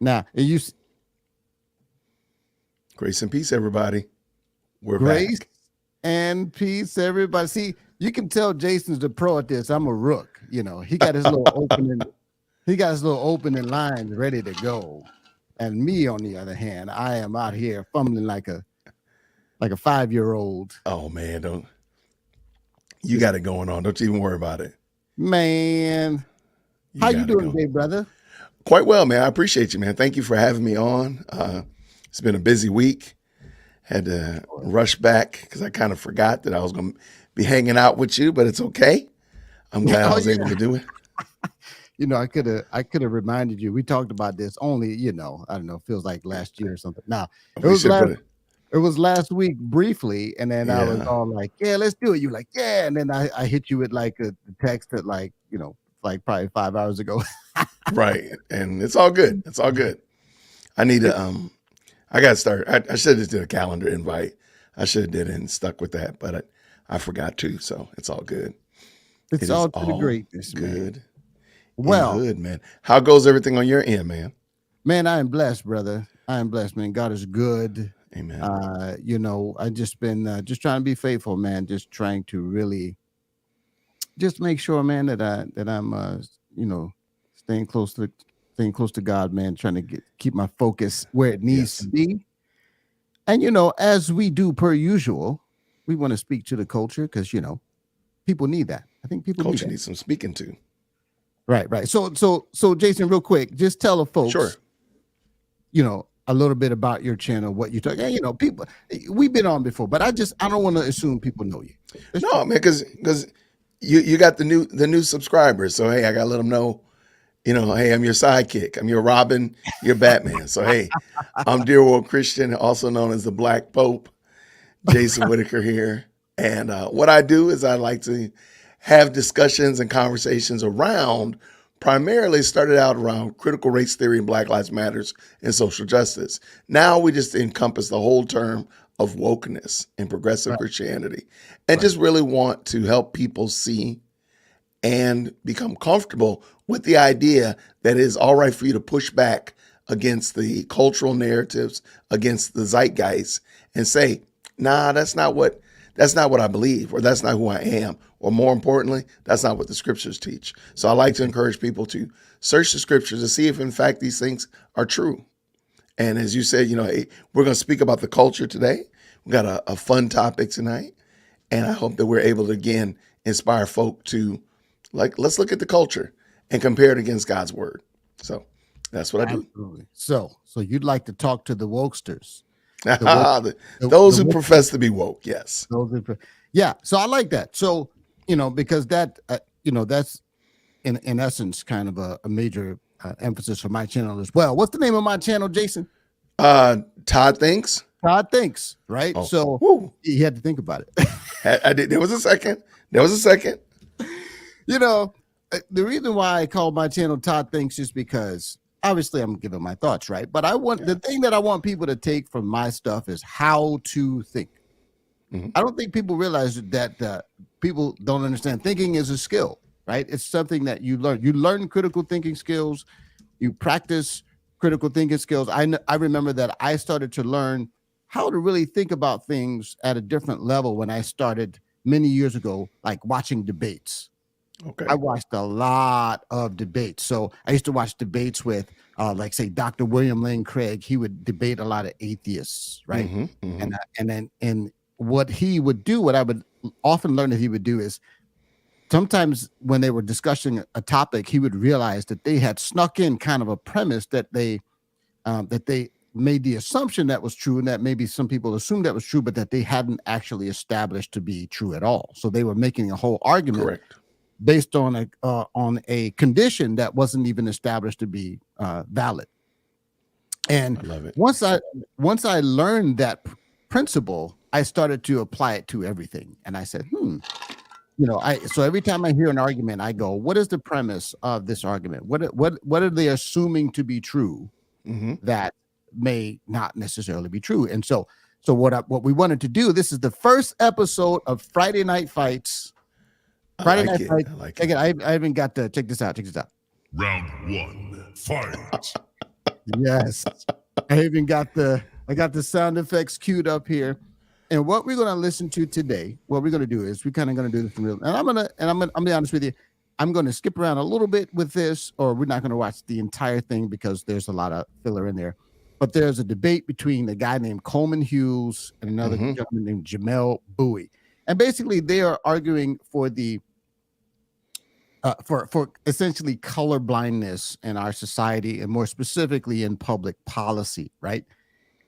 Now, Grace and peace, everybody. We're grace back. and peace, everybody. See, you can tell Jason's the pro at this. I'm a rook. He got his little opening. He got his little opening lines ready to go. And me, on the other hand, I am out here fumbling like a 5-year-old. Oh man, don't you got it going on? Don't you even worry about it. Man, You how you got it doing going. today, brother? Quite well, man. I appreciate you, man. Thank you for having me on. It's been a busy week. Had to rush back because I kind of forgot that I was going to be hanging out with you, but it's okay. I'm glad I Oh was able yeah. to do it. I could have reminded you. We talked about this only, I don't know, feels like last year or something. Now, it We was should last put it. it was last week briefly, and then I was Yeah, all like, "Yeah, let's do it." You like, "Yeah," and then I hit you with like a text that like probably 5 hours ago. right. And it's all good. It's all good. I need to. I got to start. I should have just did a calendar invite. I should have did it and stuck with that, but I forgot to. So it's all good. It's It is all to the all greatness, man. good in the Well, hood, man. How goes everything on your end, man? man, I am blessed, brother. I am blessed, man. God is good. Amen. I just been just trying to be faithful, man. Just trying to really just make sure, man, that I'm you know staying close to God, man. Trying to keep my focus where it needs to Yes. be. And as we do per usual, we want to speak to the culture because people need that. I think people need Culture that. needs some speaking to. Right, right. So Jason, real quick, just tell the Sure. folks, a little bit about your channel, what you talk. And, people, we've been on before, but I don't want to assume people know you. Let's No, just man, because you got the new subscribers. So hey, I gotta let them know. Hey, I'm your sidekick. I'm your Robin. Your Batman. So hey, I'm dear Woke Christian, also known as the Black Pope, Jason Whittaker here. And what I do is I like to have discussions and conversations around. Primarily started out around critical race theory and Black Lives Matters and social justice. Now we just encompass the whole term of wokeness and progressive right, Christianity, and right, just really want to help people see and become comfortable with the idea that it is all right for you to push back against the cultural narratives, against the zeitgeist, and say, "Nah, that's not what I believe, or that's not who I am, or more importantly, that's not what the scriptures teach." So I like to encourage people to search the scriptures to see if, in fact, these things are true. And as you said, hey, we're going to speak about the culture today. We got a fun topic tonight, and I hope that we're able to again inspire folk to let's look at the culture and compare it against God's word. So that's what I do. absolutely. So you'd like to talk to the wokesters, the woke, the Those who woke, profess to be woke, yes. those yeah. So I like that. So because that's in essence kind of a major emphasis for my channel as well. What's the name of my channel, Jason? Todd thinks. Todd thinks, right? Oh, So woo. he had to think about it. I did. There was a second. There was a second. The reason why I call my channel Todd Thinks is because obviously I'm giving my thoughts, right? But the Yeah. thing that I want people to take from my stuff is how to think. Mhm. I don't think people realize that people don't understand thinking is a skill, right? It's something that you learn. You learn critical thinking skills. You practice critical thinking skills. I remember that I started to learn how to really think about things at a different level when I started many years ago, like watching debates. I Okay. watched a lot of debates. So I used to watch debates with, like, say, Dr. William Lane Craig. He would debate a lot of atheists, right? Mm-hmm. Mm-hmm. And what he would do, what I would often learn that he would do is sometimes when they were discussing a topic, he would realize that they had snuck in kind of a premise that they made the assumption that was true, and that maybe some people assumed that was true, but that they hadn't actually established to be true at all. So they were making a whole argument Correct. based on a condition that wasn't even established to be valid. And I love it. once I learned that principle, I started to apply it to everything. And I said, so every time I hear an argument, I go, what is the premise of this argument? What are they assuming to be true Mm-hmm. that may not necessarily be true? And so what we wanted to do, this is the first episode of Friday Night Fights. I Friday like Night it. Fight. I like Check it. it. I haven't got to check this out. Check this out. Round one, fight. Yes. I even got the sound effects queued up here. And what we're gonna listen to today, what we're gonna do is we're kind of gonna do this in real. And I'm gonna be honest with you. I'm gonna skip around a little bit with this, or we're not gonna watch the entire thing because there's a lot of filler in there. But there's a debate between a guy named Coleman Hughes and another gentleman named Jamelle Bouie. And basically they are arguing for the for essentially color blindness in our society and more specifically in public policy, right?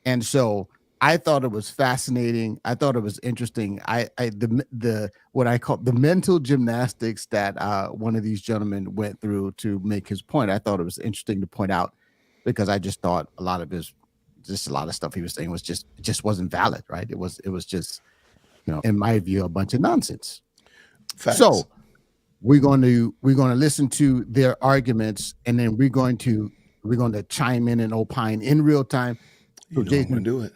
And so I thought it was fascinating. I thought it was interesting. The what I call the mental gymnastics that one of these gentlemen went through to make his point. I thought it was interesting to point out because I just thought a lot of stuff he was saying was just wasn't valid, right? It was just, in my view, a bunch of nonsense. Facts. So we're going to listen to their arguments, and then we're going to chime in and opine in real time. So Jason, do it.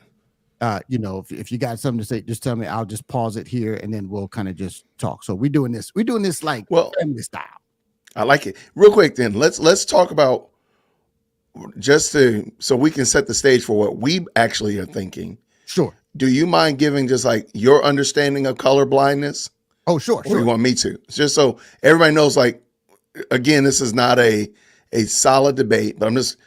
If you got something to say, just tell me. I'll just pause it here, and then we'll kind of just talk. So we're doing this like family style. I like it. Real quick, then let's talk about so we can set the stage for what we actually are thinking. Sure. Do you mind giving just like your understanding of color blindness? Oh, sure. Or you want me to? Just so everybody knows, like, again, this is not a solid debate, but this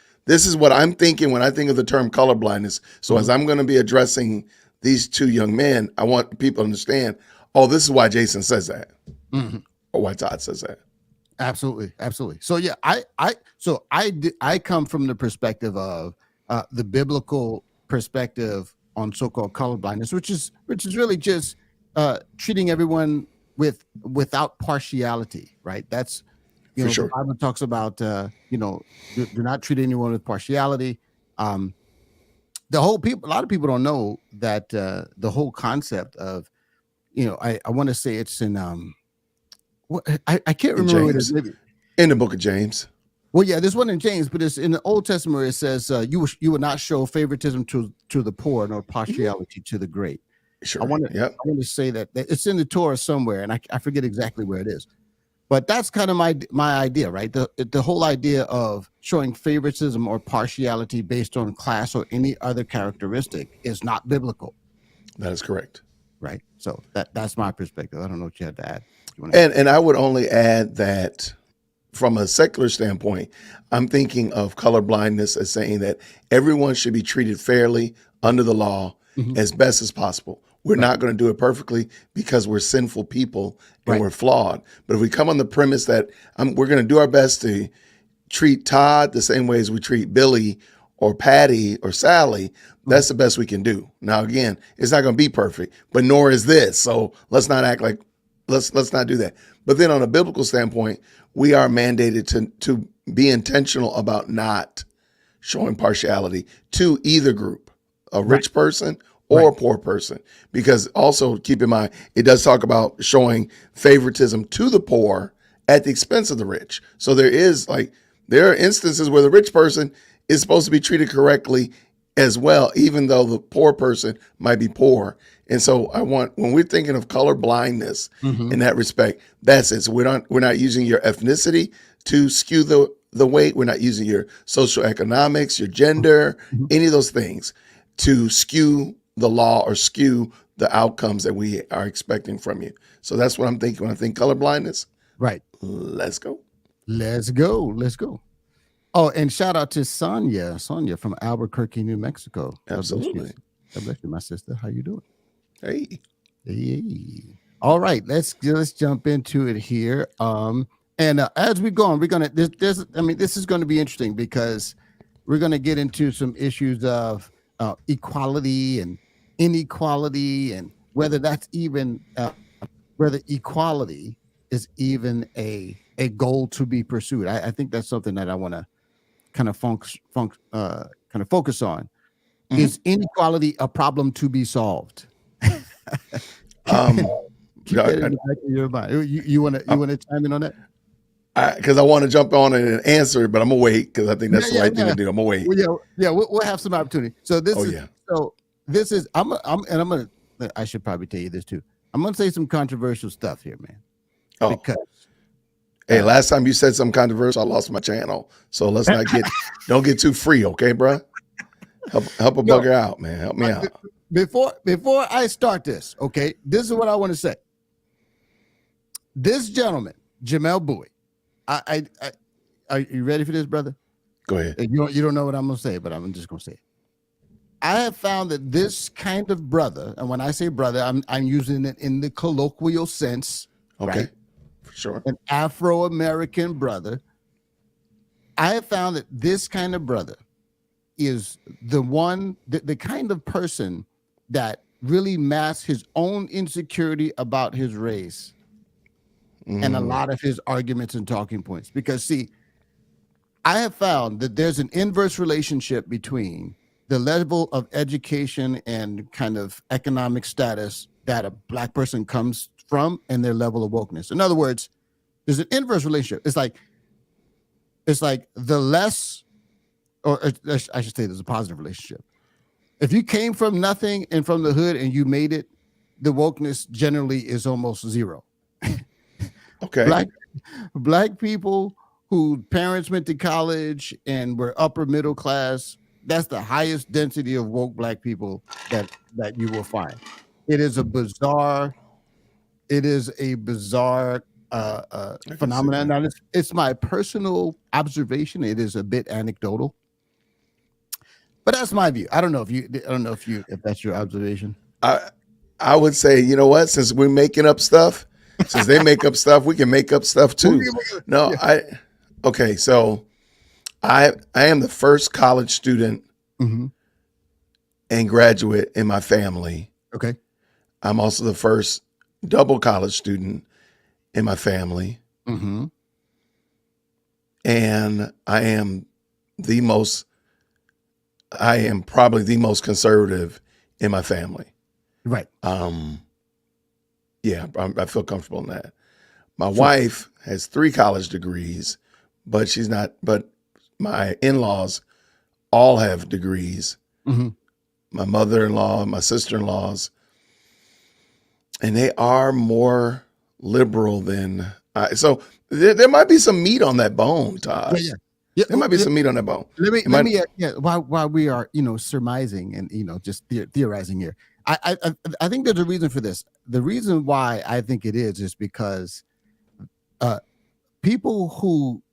is what I'm thinking when I think of the term color blindness. So as I'm going to be addressing these two young men, I want people to understand, this is why Jason says that, or why Todd says that. Absolutely. So yeah, I come from the perspective of the biblical perspective on so-called colorblindness, which is really just treating everyone without partiality, right? That's sure. The Bible talks about do not treat anyone with partiality. A lot of people don't know that the whole concept of I want to say it's in I can't remember what it is. Maybe in the book of James. Well, yeah, there's one in James, but it's in the Old Testament where it says you will not show favoritism to the poor nor partiality to the great. Sure. I want to say that it's in the Torah somewhere, and I forget exactly where it is. But that's kind of my idea, right? The whole idea of showing favoritism or partiality based on class or any other characteristic is not biblical. That is correct. Right. So that's my perspective. I don't know what you had to add. And I would only add that from a secular standpoint, I'm thinking of colorblindness as saying that everyone should be treated fairly under the law as best as possible. We're not going to do it perfectly because we're sinful people and we're flawed. But if we come on the premise that we're going to do our best to treat Todd the same way as we treat Billy or Patty or Sally, that's the best we can do. Now, again, it's not going to be perfect, but nor is this. So let's not act like, let's not do that. But then on a biblical standpoint, we are mandated to be intentional about not showing partiality to either group, a rich person or a poor person. Because also keep in mind, it does talk about showing favoritism to the poor at the expense of the rich. So there are instances where the rich person is supposed to be treated correctly as well, even though the poor person might be poor. And so when we're thinking of color blindness in that respect, that's it. So we're not using your ethnicity to skew the weight. We're not using your social economics, your gender, any of those things to skew the law or skew the outcomes that we are expecting from you. So that's what I'm thinking when I think color blindness. Right. Let's go. Oh, and shout out to Sonia from Albuquerque, New Mexico. Absolutely. God bless you, my sister. How you doing? Hey. All right, let's jump into it here. And as we go on, this is going to be interesting because we're going to get into some issues of equality and inequality, and whether that's even whether equality is even a goal to be pursued. I think that's something that I want to kind of focus on. Is inequality a problem to be solved? You want to chime in on that? Because I want to jump on it and answer it, but I'm gonna wait because I think that's the right thing to do. I'm gonna wait. We'll have some opportunity. So I should probably tell you this too. I'm gonna say some controversial stuff here, man. Because Hey, last time you said something controversial, I lost my channel. So let's not don't get too free, okay, bro? Help a Yo, bugger out, man. Help me out. before I start this, okay, this is what I want to say. This gentleman, Jamelle Bouie, I are you ready for this, brother? Go ahead. You don't know what I'm gonna say, but I'm just gonna say it. I have found that this kind of brother, and when I say brother, I'm using it in the colloquial sense, Okay, right? for sure. An Afro-American brother. I have found that this kind of brother is the kind of person that really masks his own insecurity about his race and a lot of his arguments and talking points. Because see, I have found that there's an inverse relationship between the level of education and kind of economic status that a black person comes from and their level of wokeness. In other words, there's an inverse relationship. It's like the less, or I should say, there's a positive relationship. If you came from nothing and from the hood and you made it, the wokeness generally is almost zero. Okay. Black people whose parents went to college and were upper middle class, that's the highest density of woke black people that you will find. It is a bizarre, phenomenon. Now, it's my personal observation. It is a bit anecdotal, but that's my view. I don't know if that's your observation. I would say, you know what? Since we're making up stuff, since they make up stuff, we can make up stuff too. No, okay. So I am the first college student and graduate in my family. Okay. I'm also the first double college student in my family. And I am probably the most conservative in my family. Right. Yeah, I feel comfortable in that. My wife has 3 college degrees, but my in-laws all have degrees. My mother-in-law, my sister-in-laws, and they are more liberal than so there might be some meat on that bone, Tosh. Yeah. There might be some meat on that bone. Let me while we are, surmising and, just theorizing here. I think there's a reason for this. The reason why I think it is because people who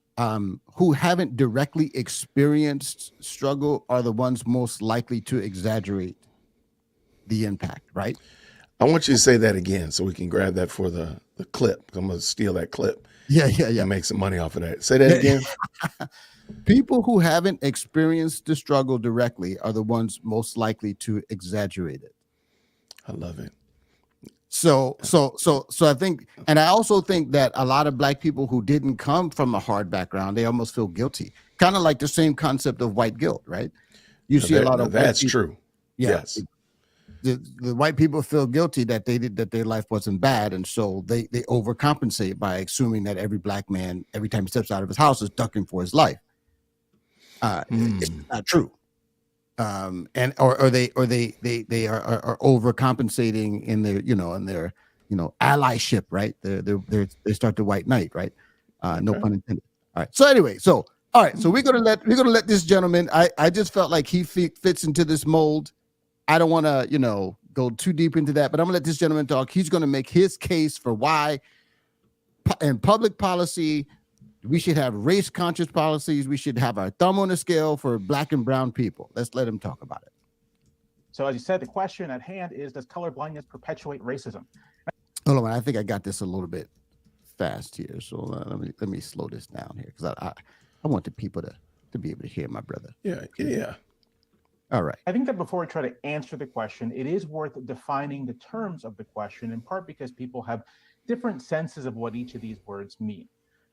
haven't directly experienced struggle are the ones most likely to exaggerate the impact, right? I want you to say that again so we can grab that for the clip. I'm going to steal that clip. Yeah. And make some money off of that. Say that again. People who haven't experienced the struggle directly are the ones most likely to exaggerate it. I love it. So I think, and I also think that a lot of black people who didn't come from a hard background, they almost feel guilty. Kind of like the same concept of white guilt, right? You see a lot of that's true. Yeah. Yes. The white people feel guilty that their life wasn't bad, and so they overcompensate by assuming that every black man, every time he steps out of his house, is ducking for his life. It's not true. And or they are overcompensating in their allyship, right? They start the white knight, right? No pun intended. All right. So anyway, all right. So we're gonna let this gentleman. I just felt like he fits into this mold. I don't want to go too deep into that, but I'm gonna let this gentleman talk. He's gonna make his case for why in public policy we should have race conscious policies. We should have our thumb on the scale for black and brown people. Let's let him talk about it. So as you said, the question at hand is, does colorblindness perpetuate racism? Hold on, I think I got this a little bit fast here. So let me slow this down here because I want the people to be able to hear my brother. Yeah. All right. I think that before we try to answer the question, it is worth defining the terms of the question, in part because people have different senses of what each of these words mean.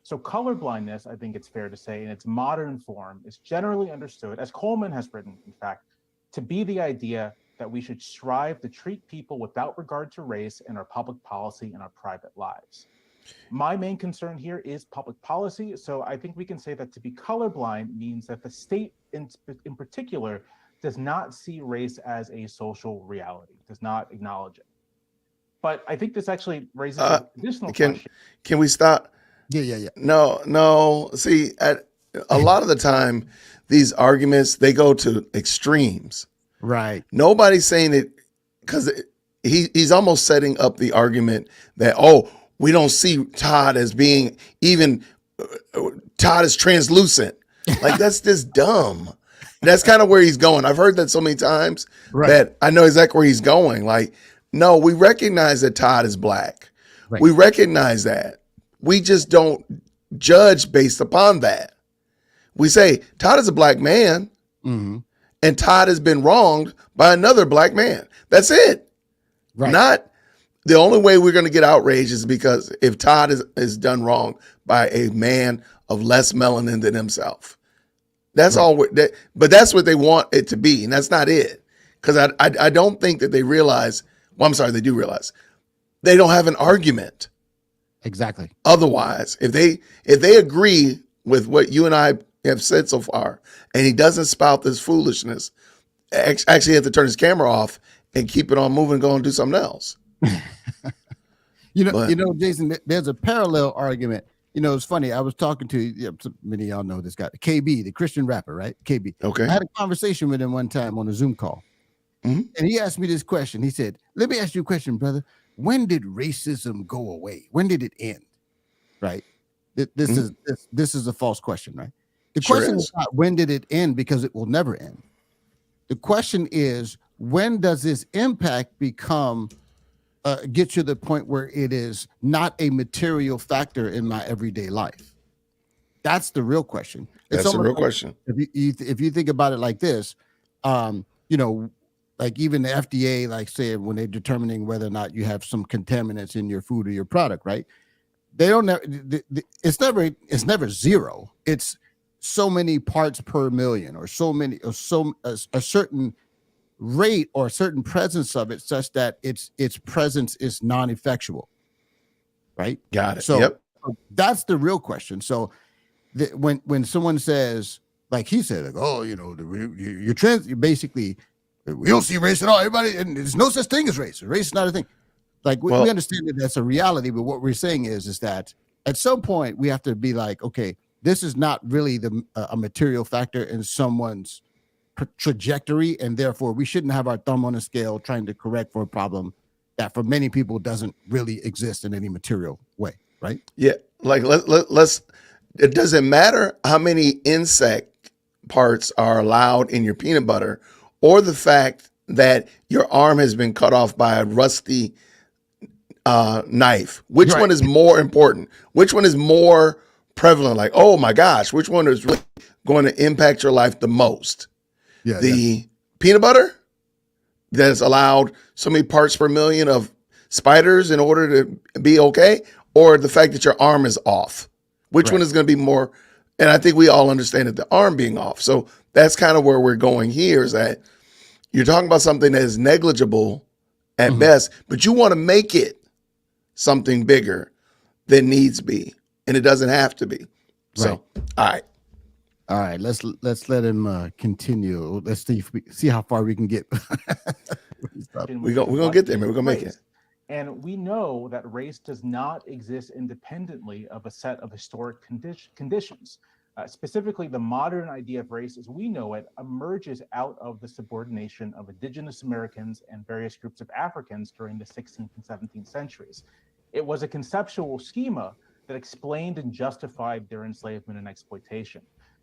So colorblindness, I think it's fair to say, in its modern form, is generally understood, as Coleman has written, in fact, to be the idea that we should strive to treat people without regard to race in our public policy and our private lives. My main concern here is public policy. So I think we can say that to be colorblind means that the state in particular does not see race as a social reality, does not acknowledge it. But I think this actually raises an additional question. Can we stop? Yeah. No. See, a lot of the time, these arguments, they go to extremes. Right. Nobody's saying it because he's almost setting up the argument that, oh, we don't see Todd as being even, Todd is translucent. Like, that's just dumb. That's kind of where he's going. I've heard that so many times that I know exactly where he's going. Like, no, we recognize that Todd is black. Right. We recognize that. We just don't judge based upon that. We say Todd is a black man, and Todd has been wronged by another black man. That's it. Right. Not the only way we're going to get outraged is because if Todd is done wrong by a man of less melanin than himself. That's all. But that's what they want it to be, and that's not it. Because I don't think that they realize. Well, I'm sorry, they do realize they don't have an argument. Exactly. Otherwise, if they agree with what you and I have said so far, and he doesn't spout this foolishness, actually have to turn his camera off and keep it on moving and go and do something else. You know, Jason, there's a parallel argument. You know, it's funny. I was talking to many of y'all know this guy, KB, the Christian rapper, right? KB. Okay. I had a conversation with him one time on a Zoom call. And he asked me this question. He said, let me ask you a question, brother. When did racism go away? When did it end? Right. This is a false question, right? The question is not when did it end, because it will never end. The question is, when does this impact become get to the point where it is not a material factor in my everyday life? That's the real question. That's the real question. If you think about it like this, you know, like even the FDA, like say when they're determining whether or not you have some contaminants in your food or your product, right? They don't know. It's never zero. It's so many parts per million, or so many, or a certain rate or a certain presence of it, such that its presence is non-effectual. Right. Got it. So that's the real question. So when someone says, like he said, like, oh, you know, you're trans, you basically, we don't see race at all. Everybody, and there's no such thing as race. Race is not a thing. Like we understand that that's a reality, but what we're saying is that at some point we have to be like, okay, this is not really a material factor in someone's trajectory, and therefore we shouldn't have our thumb on a scale trying to correct for a problem that for many people doesn't really exist in any material way, right? Yeah, like let's. It doesn't matter how many insect parts are allowed in your peanut butter, or the fact that your arm has been cut off by a rusty knife. Which one is more important? Which one is more prevalent? Like, oh my gosh, which one is really going to impact your life the most? The peanut butter that's allowed so many parts per million of spiders in order to be okay, or the fact that your arm is off? Which one is going to be more? And I think we all understand that the arm being off. So that's kind of where we're going here, is that you're talking about something that is negligible at best, but you want to make it something bigger than needs be, and it doesn't have to be. So, all right. Let's let him continue. Let's see how far we can get. We're gonna get there, man. We're gonna make it. And we know that race does not exist independently of a set of historic conditions. Specifically, the modern idea of race as we know it emerges out of the subordination of indigenous Americans and various groups of Africans during the 16th and 17th centuries. It was a conceptual schema that explained and justified their enslavement and exploitation.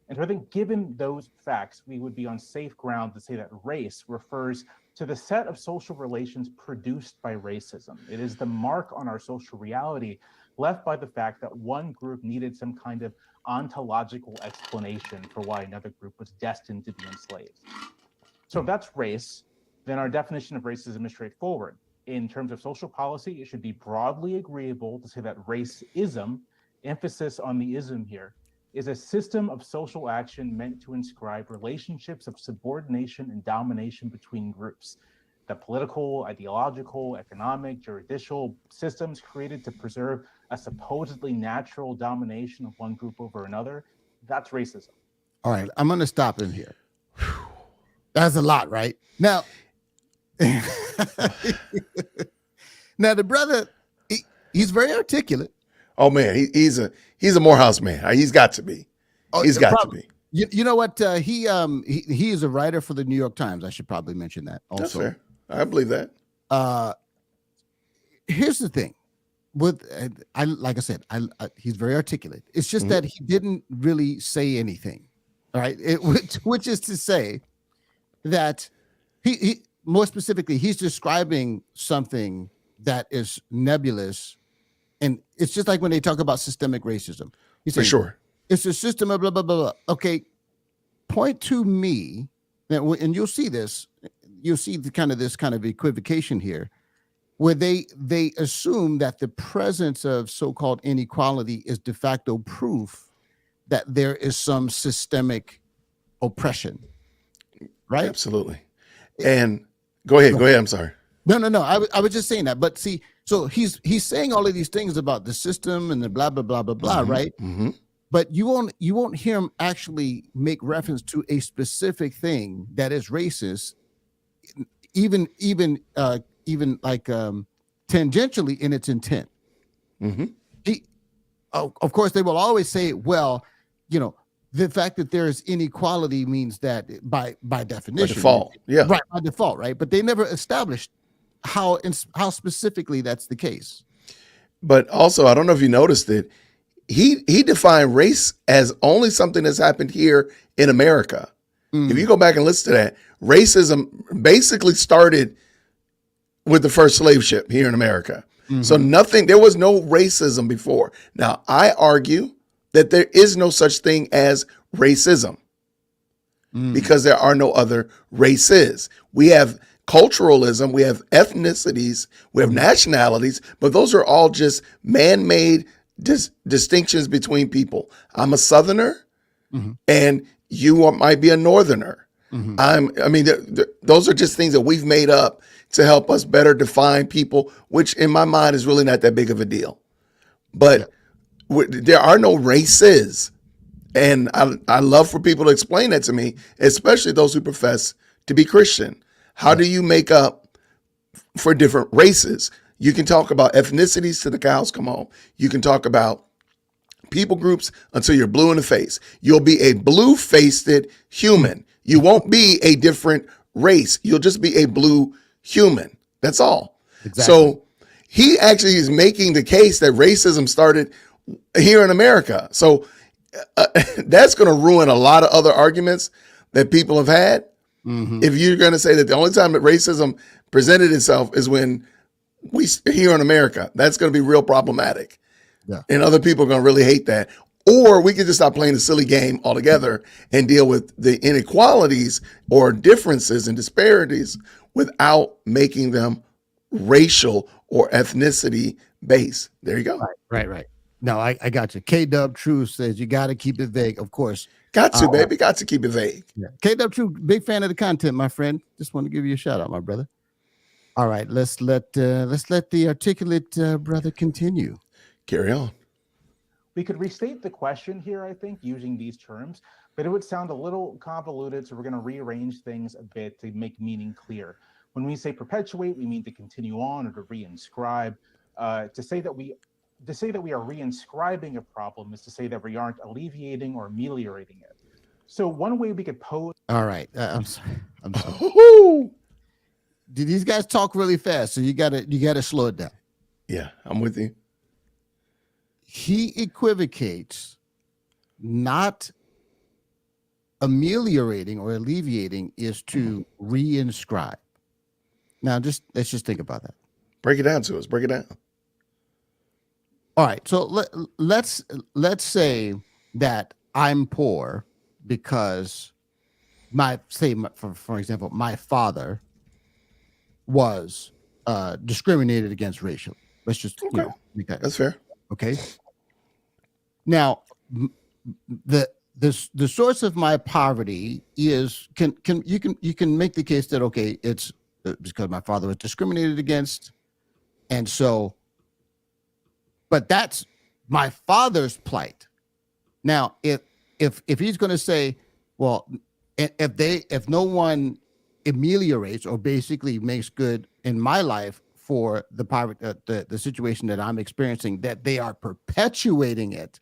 And so I think given those facts, we would be on safe ground to say that race refers to the set of social relations produced by racism. It is the mark on our social reality left by the fact that one group needed some kind of ontological explanation for why another group was destined to be enslaved. So if that's race, then our definition of racism is straightforward. In terms of social policy, it should be broadly agreeable to say that racism, emphasis on the ism here, is a system of social action meant to inscribe relationships of subordination and domination between groups. The political, ideological, economic, juridical systems created to preserve a supposedly natural domination of one group over another, that's racism. All right, I'm going to stop in here. That's a lot, right? Now, now the brother, he's very articulate. Oh man, He's a Morehouse man. He's got to be. Oh, He's got to be. You know what? He is a writer for the New York Times. I should probably mention that also. That's fair. I believe that. Here's the thing. With like I said, he's very articulate. It's just that he didn't really say anything. All right, which is to say that he more specifically, he's describing something that is nebulous, and it's just like when they talk about systemic racism. He's saying, for sure. It's a system of blah blah blah blah. Okay, point to me, and you'll see this. You'll see this kind of equivocation here, where they assume that the presence of so-called inequality is de facto proof that there is some systemic oppression, right? Absolutely. And go ahead. I'm sorry. No. I was just saying that. But see, so he's saying all of these things about the system and the blah blah blah blah blah, right? Mm-hmm. But you won't hear him actually make reference to a specific thing that is racist, even like tangentially in its intent. Mm-hmm. Of course, they will always say, well, the fact that there is inequality means that by definition, by default, yeah, right, by default, right. But they never established how specifically that's the case. But also, I don't know if you noticed it. He defined race as only something that's happened here in America. If you go back and listen to that, racism basically started with the first slave ship here in America. So there was no racism before. Now, I argue that there is no such thing as racism because there are no other races. We have culturalism, we have ethnicities, we have nationalities, but those are all just man-made distinctions between people. I'm a Southerner and you might be a Northerner. Those are just things that we've made up to help us better define people, which in my mind is really not that big of a deal. But there are no races. And I love for people to explain that to me, especially those who profess to be Christian. How do you make up for different races? You can talk about ethnicities till the cows come home. You can talk about people groups until you're blue in the face. You'll be a blue-faced human. You won't be a different race. You'll just be a blue human. That's all. Exactly. So he actually is making the case that racism started here in America. So that's going to ruin a lot of other arguments that people have had. If you're going to say that the only time that racism presented itself is when we here in America, that's going to be real problematic. Yeah. And other people are going to really hate that. Or we could just stop playing the silly game altogether and deal with the inequalities or differences and disparities without making them racial or ethnicity based. There you go. Right. No, I got you. K-Dub True says you got to keep it vague, of course. Got to, baby. Got to keep it vague. Yeah. K-Dub True, big fan of the content, my friend. Just want to give you a shout out, my brother. All right, let's let the articulate brother continue. Carry on. We could restate the question here, I think, using these terms, but it would sound a little convoluted, so we're going to rearrange things a bit to make meaning clear. When we say perpetuate, we mean to continue on or to reinscribe. To say that we are reinscribing a problem is to say that we aren't alleviating or ameliorating it. So one way we could pose. All right, I'm sorry. Did these guys talk really fast? So you gotta slow it down. Yeah, I'm with you. He equivocates, not ameliorating or alleviating is to reinscribe. Now, let's just think about that. Break it down to us. Break it down. All right. So let's say that I'm poor because for example, my father was discriminated against racially. Let's just make that. That's fair. Okay. Now, the source of my poverty is you can make the case that it's because my father was discriminated against, and so, but that's my father's plight. Now, if he's going to say, well, if no one ameliorates or basically makes good in my life for the poverty, the situation that I'm experiencing, that they are perpetuating it,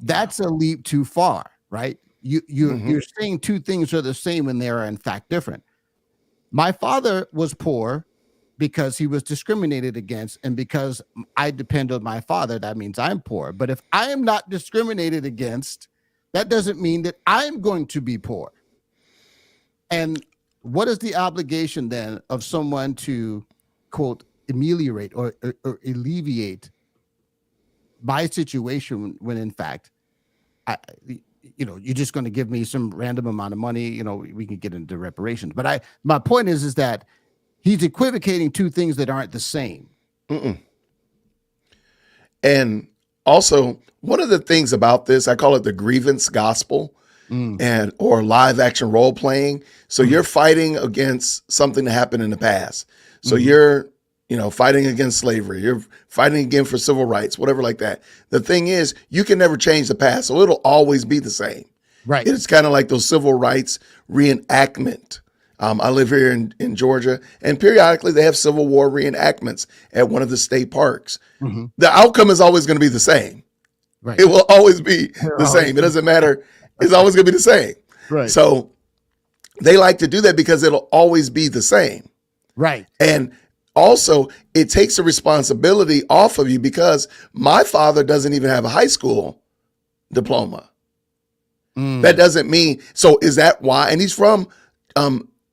That's a leap too far, right? You're saying two things are the same when they are in fact different. My father was poor because he was discriminated against, and because I depend on my father, that means I'm poor. But if I am not discriminated against, that doesn't mean that I'm going to be poor. And what is the obligation then of someone to, quote, ameliorate or alleviate my situation when in fact I, you're just going to give me some random amount of money. We can get into reparations, but my point is that he's equivocating two things that aren't the same. And also, one of the things about this, I call it the grievance gospel, and or live action role playing. So you're fighting against something that happened in the past. So you're fighting against slavery. You're fighting again for civil rights, whatever like that. The thing is, you can never change the past, so it'll always be the same. Right. It's kind of like those civil rights reenactment. I live here in Georgia, and periodically they have Civil War reenactments at one of the state parks. The outcome is always going to be the same. Right. It will always be the same. It doesn't matter. It's always going to be the same. Right. So they like to do that because it'll always be the same. Right. And also, it takes a responsibility off of you because my father doesn't even have a high school diploma. That doesn't mean, so is that why? And he's from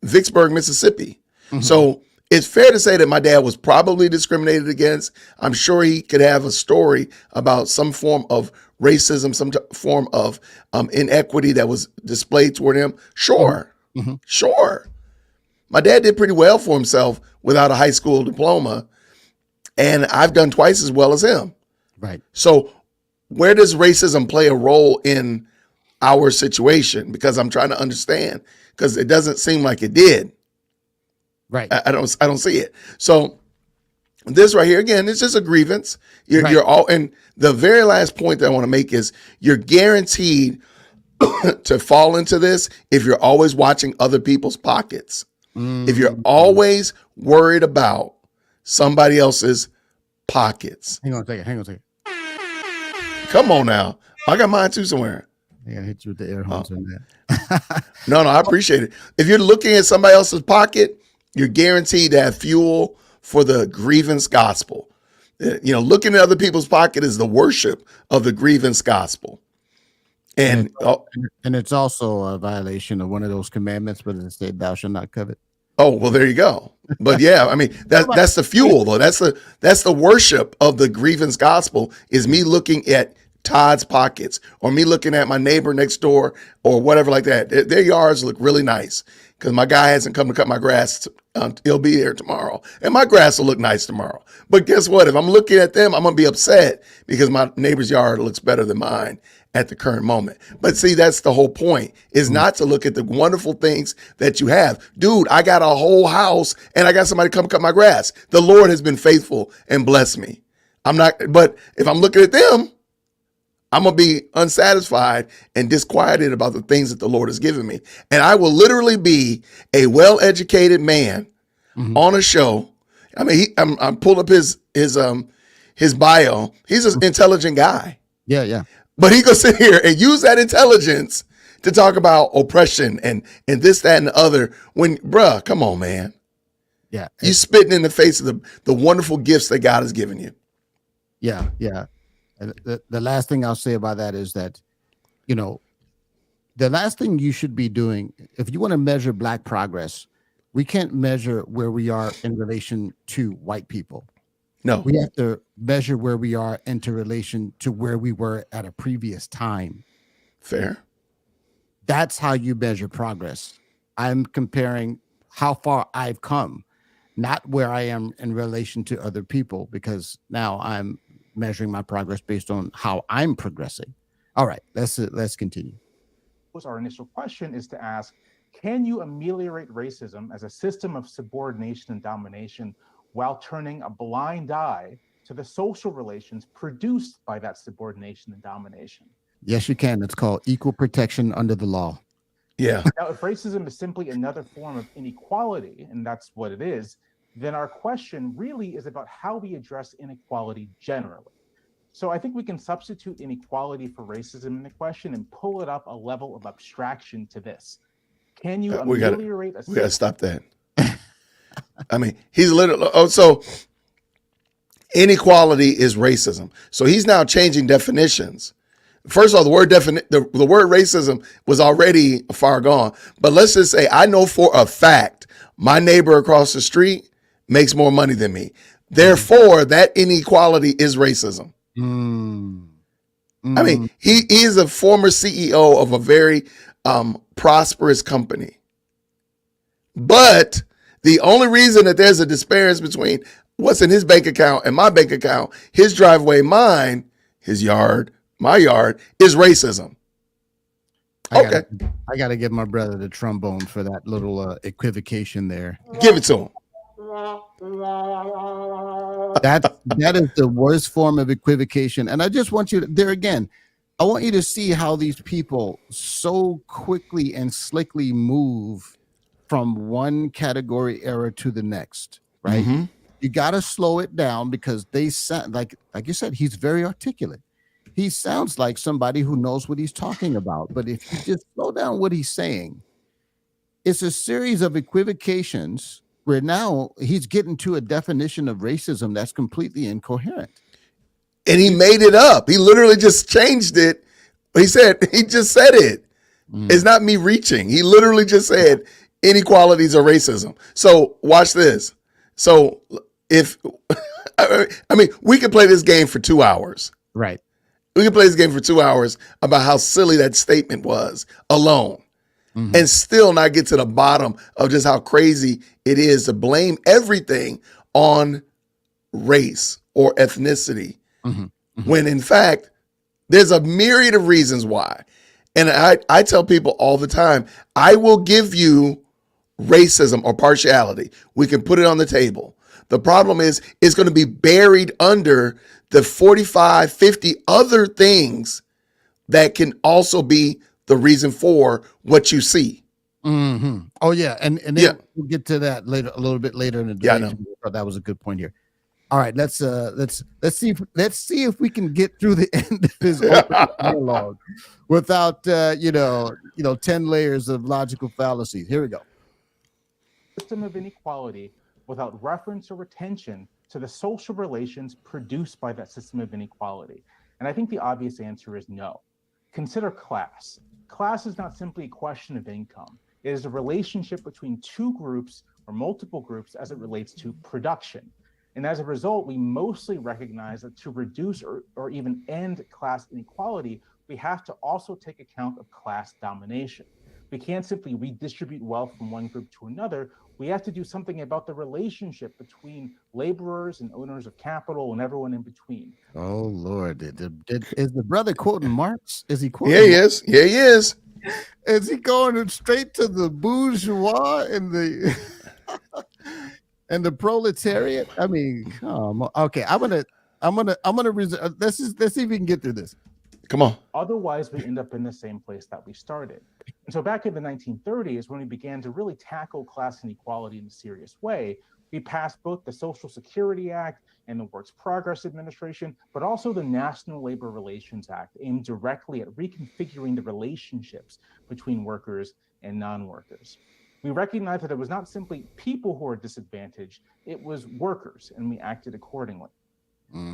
Vicksburg, Mississippi. So it's fair to say that my dad was probably discriminated against. I'm sure he could have a story about some form of racism, some form of inequity that was displayed toward him. Sure. Sure. My dad did pretty well for himself without a high school diploma, and I've done twice as well as him. Right. So where does racism play a role in our situation? Because I'm trying to understand, because it doesn't seem like it did. Right. I don't see it. So this right here, again, it's just a grievance. Right. You're all, and the very last point that I want to make is you're guaranteed to fall into this if you're always watching other people's pockets. If you're always worried about somebody else's pockets. Hang on a second. Come on now. I got mine too somewhere. I gotta hit you with the air horns in there. No, I appreciate it. If you're looking at somebody else's pocket, you're guaranteed to have fuel for the grievance gospel. Looking at other people's pocket is the worship of the grievance gospel. And it's also a violation of one of those commandments, but it said, "Thou shalt not covet." oh, well, there you go. But yeah, I mean that's the fuel though. That's the worship of the grievance gospel, is me looking at Todd's pockets or me looking at my neighbor next door or whatever like that. Their yards look really nice because my guy hasn't come to cut my grass. He'll be here tomorrow, and my grass will look nice tomorrow. But guess what? If I'm looking at them, I'm gonna be upset because my neighbor's yard looks better than mine at the current moment. But see, that's the whole point, is not to look at the wonderful things that you have. Dude, I got a whole house and I got somebody come cut my grass. The Lord has been faithful and blessed me. But if I'm looking at them, I'm going to be unsatisfied and disquieted about the things that the Lord has given me. And I will literally be a well-educated man on a show. I mean, I'm pulling up his bio. He's an intelligent guy. Yeah. But he gonna sit here and use that intelligence to talk about oppression and this, that, and the other. When, bruh, come on, man. Yeah. You spitting in the face of the wonderful gifts that God has given you. Yeah. And the last thing I'll say about that is that, the last thing you should be doing, if you want to measure Black progress, we can't measure where we are in relation to white people. No. We have to measure where we are into relation to where we were at a previous time. Fair. That's how you measure progress. I'm comparing how far I've come, not where I am in relation to other people, because now I'm measuring my progress based on how I'm progressing. All right, let's continue. Our initial question is to ask, can you ameliorate racism as a system of subordination and domination while turning a blind eye to the social relations produced by that subordination and domination? Yes, you can. It's called equal protection under the law. Yeah. Now, if racism is simply another form of inequality, and that's what it is, then our question really is about how we address inequality generally. So I think we can substitute inequality for racism in the question and pull it up a level of abstraction to this. Can you ameliorate we gotta stop that. I mean, he's literally, so inequality is racism. So he's now changing definitions. First of all, the word racism was already far gone. But let's just say I know for a fact my neighbor across the street makes more money than me. Therefore, that inequality is racism. I mean, he is a former CEO of a very prosperous company. But the only reason that there's a disparity between what's in his bank account and my bank account, his driveway, mine, his yard, my yard, is racism. I gotta give my brother the trombone for that little equivocation there. Give it to him. That is the worst form of equivocation. And I just want you to, there again, I want you to see how these people so quickly and slickly move from one category error to the next, right? Mm-hmm. You got to slow it down because they sound like you said, he's very articulate. He sounds like somebody who knows what he's talking about. But if you just slow down what he's saying, it's a series of equivocations where now he's getting to a definition of racism that's completely incoherent. And he made it up. He literally just changed it. He just said it. It's not me reaching. He literally just said inequalities are racism. So watch this. So if, I mean, we could play this game for 2 hours. Right. We can play this game for 2 hours about how silly that statement was alone and still not get to the bottom of just how crazy it is to blame everything on race or ethnicity when in fact there's a myriad of reasons why. And I tell people all the time, I will give you racism or partiality. We can put it on the table. The problem is it's going to be buried under the 45, 50 other things that can also be the reason for what you see. Oh yeah. And then we'll get to that later, a little bit later in the debate. Yeah, that was a good point here. All right, let's see if we can get through the end of this open dialogue without 10 layers of logical fallacies. Here we go. System of inequality without reference or attention to the social relations produced by that system of inequality? And I think the obvious answer is no. Consider class. Class is not simply a question of income. It is a relationship between two groups or multiple groups as it relates to production. And as a result, we mostly recognize that to reduce or even end class inequality, we have to also take account of class domination. We can't simply redistribute wealth from one group to another. We have to do something about the relationship between laborers and owners of capital and everyone in between. Oh, Lord. Is the brother quoting Marx? Is he quoting? Yeah, he is. Yeah, he is. Is he going straight to the bourgeois and the and the proletariat? I mean, okay. I'm gonna reserve. Let's see if we can get through this. Come on. Otherwise, we end up in the same place that we started. And so back in the 1930s, when we began to really tackle class inequality in a serious way, we passed both the Social Security Act and the Works Progress Administration, but also the National Labor Relations Act, aimed directly at reconfiguring the relationships between workers and non-workers. We recognized that it was not simply people who were disadvantaged, it was workers, and we acted accordingly.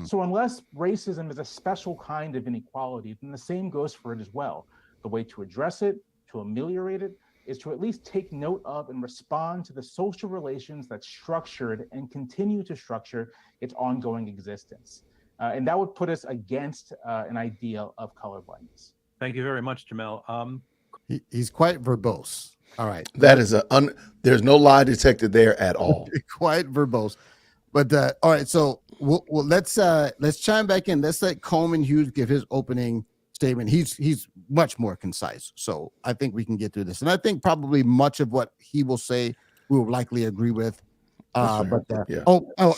So unless racism is a special kind of inequality, then the same goes for it as well. The way to address it, to ameliorate it, is to at least take note of and respond to the social relations that structured and continue to structure its ongoing existence. And that would put us against an ideal of colorblindness. Thank you very much, Jamelle. He's quite verbose. All right. That is there's no lie detected there at all. Quite verbose. But all right, so let's chime back in. Let's let Coleman Hughes give his opening statement. He's much more concise, so I think we can get through this. And I think probably much of what he will say we will likely agree with. Oh,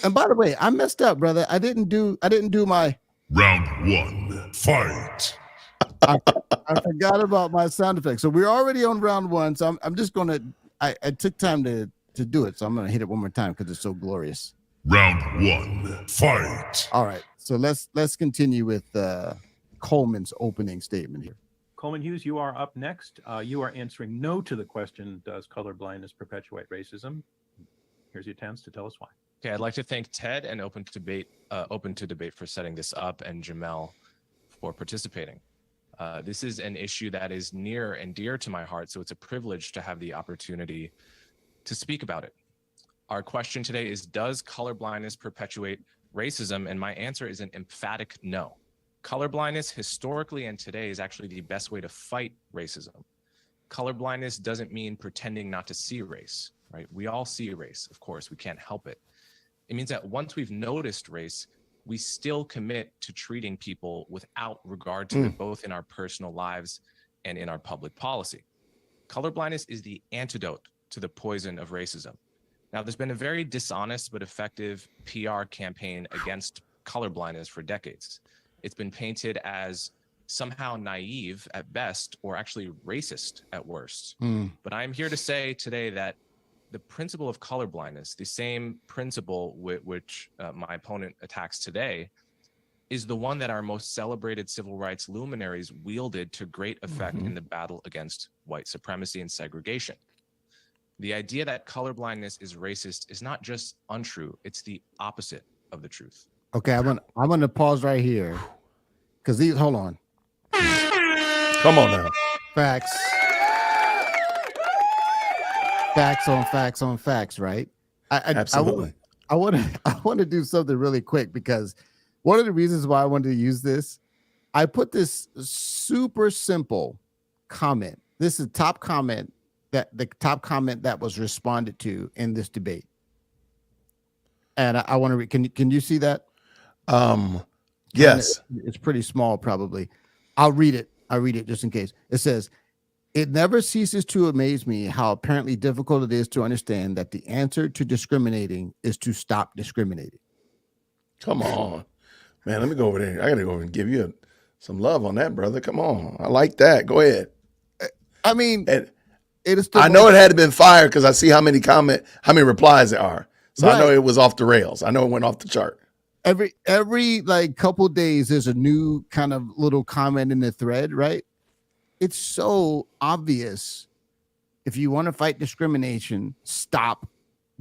and by the way, I messed up, brother. I didn't do my round one fight. I forgot about my sound effects. So we're already on round one. So I'm just gonna. I took time to do it, so I'm gonna hit it one more time because it's so glorious. Round one, fight. All right. So let's continue with Coleman's opening statement here. Coleman Hughes, you are up next. You are answering no to the question, does colorblindness perpetuate racism? Here's your chance to tell us why. Okay, I'd like to thank Ted and Open to Debate for setting this up, and Jamelle for participating. This is an issue that is near and dear to my heart, so it's a privilege to have the opportunity to speak about it. Our question today is, does colorblindness perpetuate racism? And my answer is an emphatic no. Colorblindness historically and today is actually the best way to fight racism. Colorblindness doesn't mean pretending not to see race, right? We all see race, of course, we can't help it. It means that once we've noticed race, we still commit to treating people without regard to it, both in our personal lives and in our public policy. Colorblindness is the antidote to the poison of racism. Now, there's been a very dishonest but effective PR campaign against colorblindness for decades. It's been painted as somehow naive at best, or actually racist at worst. But I'm here to say today that the principle of colorblindness, the same principle which my opponent attacks today, is the one that our most celebrated civil rights luminaries wielded to great effect in the battle against white supremacy and segregation. The idea that colorblindness is racist is not just untrue, it's the opposite of the truth. Okay, I'm gonna pause right here because hold on. Come on now. Facts on facts on facts, right? Absolutely. I want to do something really quick because one of the reasons why I wanted to use this, I put this super simple comment. This is the top comment that was responded to in this debate, and I want to read. Can you see that? Yes. It's pretty small, probably. I'll read it just in case. It says, "It never ceases to amaze me how apparently difficult it is to understand that the answer to discriminating is to stop discriminating." Come on, man. Let me go over there. I got to go over and give you some love on that, brother. Come on. I like that. Go ahead. I mean, And it is. I know it had to been fired because I see how many replies there are. So I know it was off the rails. I know it went off the chart. Every like couple days, there's a new kind of little comment in the thread, right? It's so obvious. If you want to fight discrimination, stop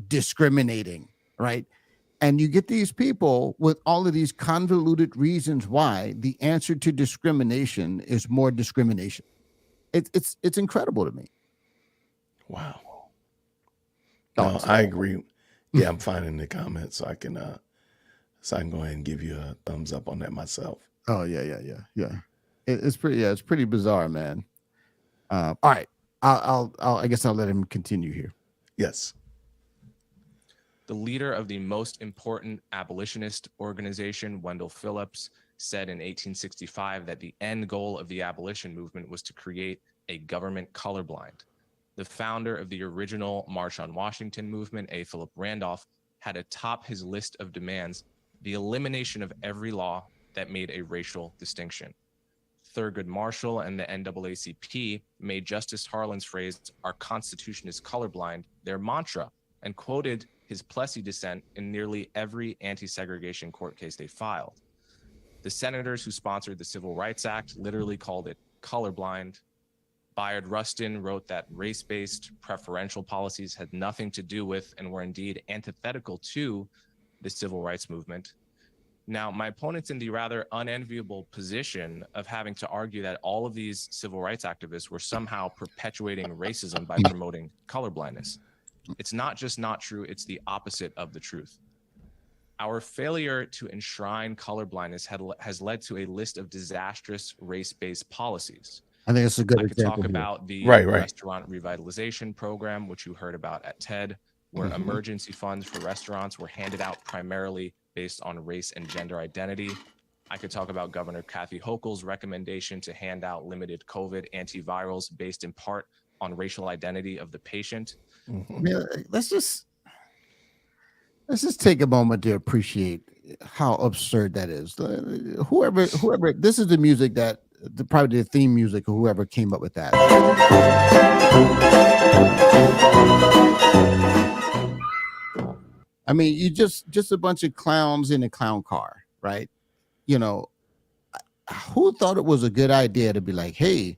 discriminating, right? And you get these people with all of these convoluted reasons why the answer to discrimination is more discrimination. It's incredible to me. Wow. No, I agree. Yeah, I'm finding the comments so I can go ahead and give you a thumbs up on that myself. Oh yeah. It's pretty bizarre, man. All right, I guess I'll let him continue here. Yes. The leader of the most important abolitionist organization, Wendell Phillips, said in 1865 that the end goal of the abolition movement was to create a government colorblind. The founder of the original March on Washington movement, A. Philip Randolph, had atop his list of demands the elimination of every law that made a racial distinction. Thurgood Marshall and the NAACP made Justice Harlan's phrase, "Our Constitution is colorblind," their mantra, and quoted his Plessy dissent in nearly every anti-segregation court case they filed. The senators who sponsored the Civil Rights Act literally called it colorblind. Bayard Rustin wrote that race-based preferential policies had nothing to do with and were indeed antithetical to the civil rights movement. Now, my opponent's in the rather unenviable position of having to argue that all of these civil rights activists were somehow perpetuating racism by promoting colorblindness. It's not just not true, it's the opposite of the truth. Our failure to enshrine colorblindness has led to a list of disastrous race-based policies. I think it's a good I could example talk here. about the Right. restaurant revitalization program, which you heard about at TED, where emergency funds for restaurants were handed out primarily based on race and gender identity. I could talk about Governor Kathy Hochul's recommendation to hand out limited COVID antivirals based in part on racial identity of the patient. Yeah, let's just take a moment to appreciate how absurd that is. Whoever, this is the music that probably the theme music or whoever came up with that. I mean, you just a bunch of clowns in a clown car, right? You know, who thought it was a good idea to be like, hey,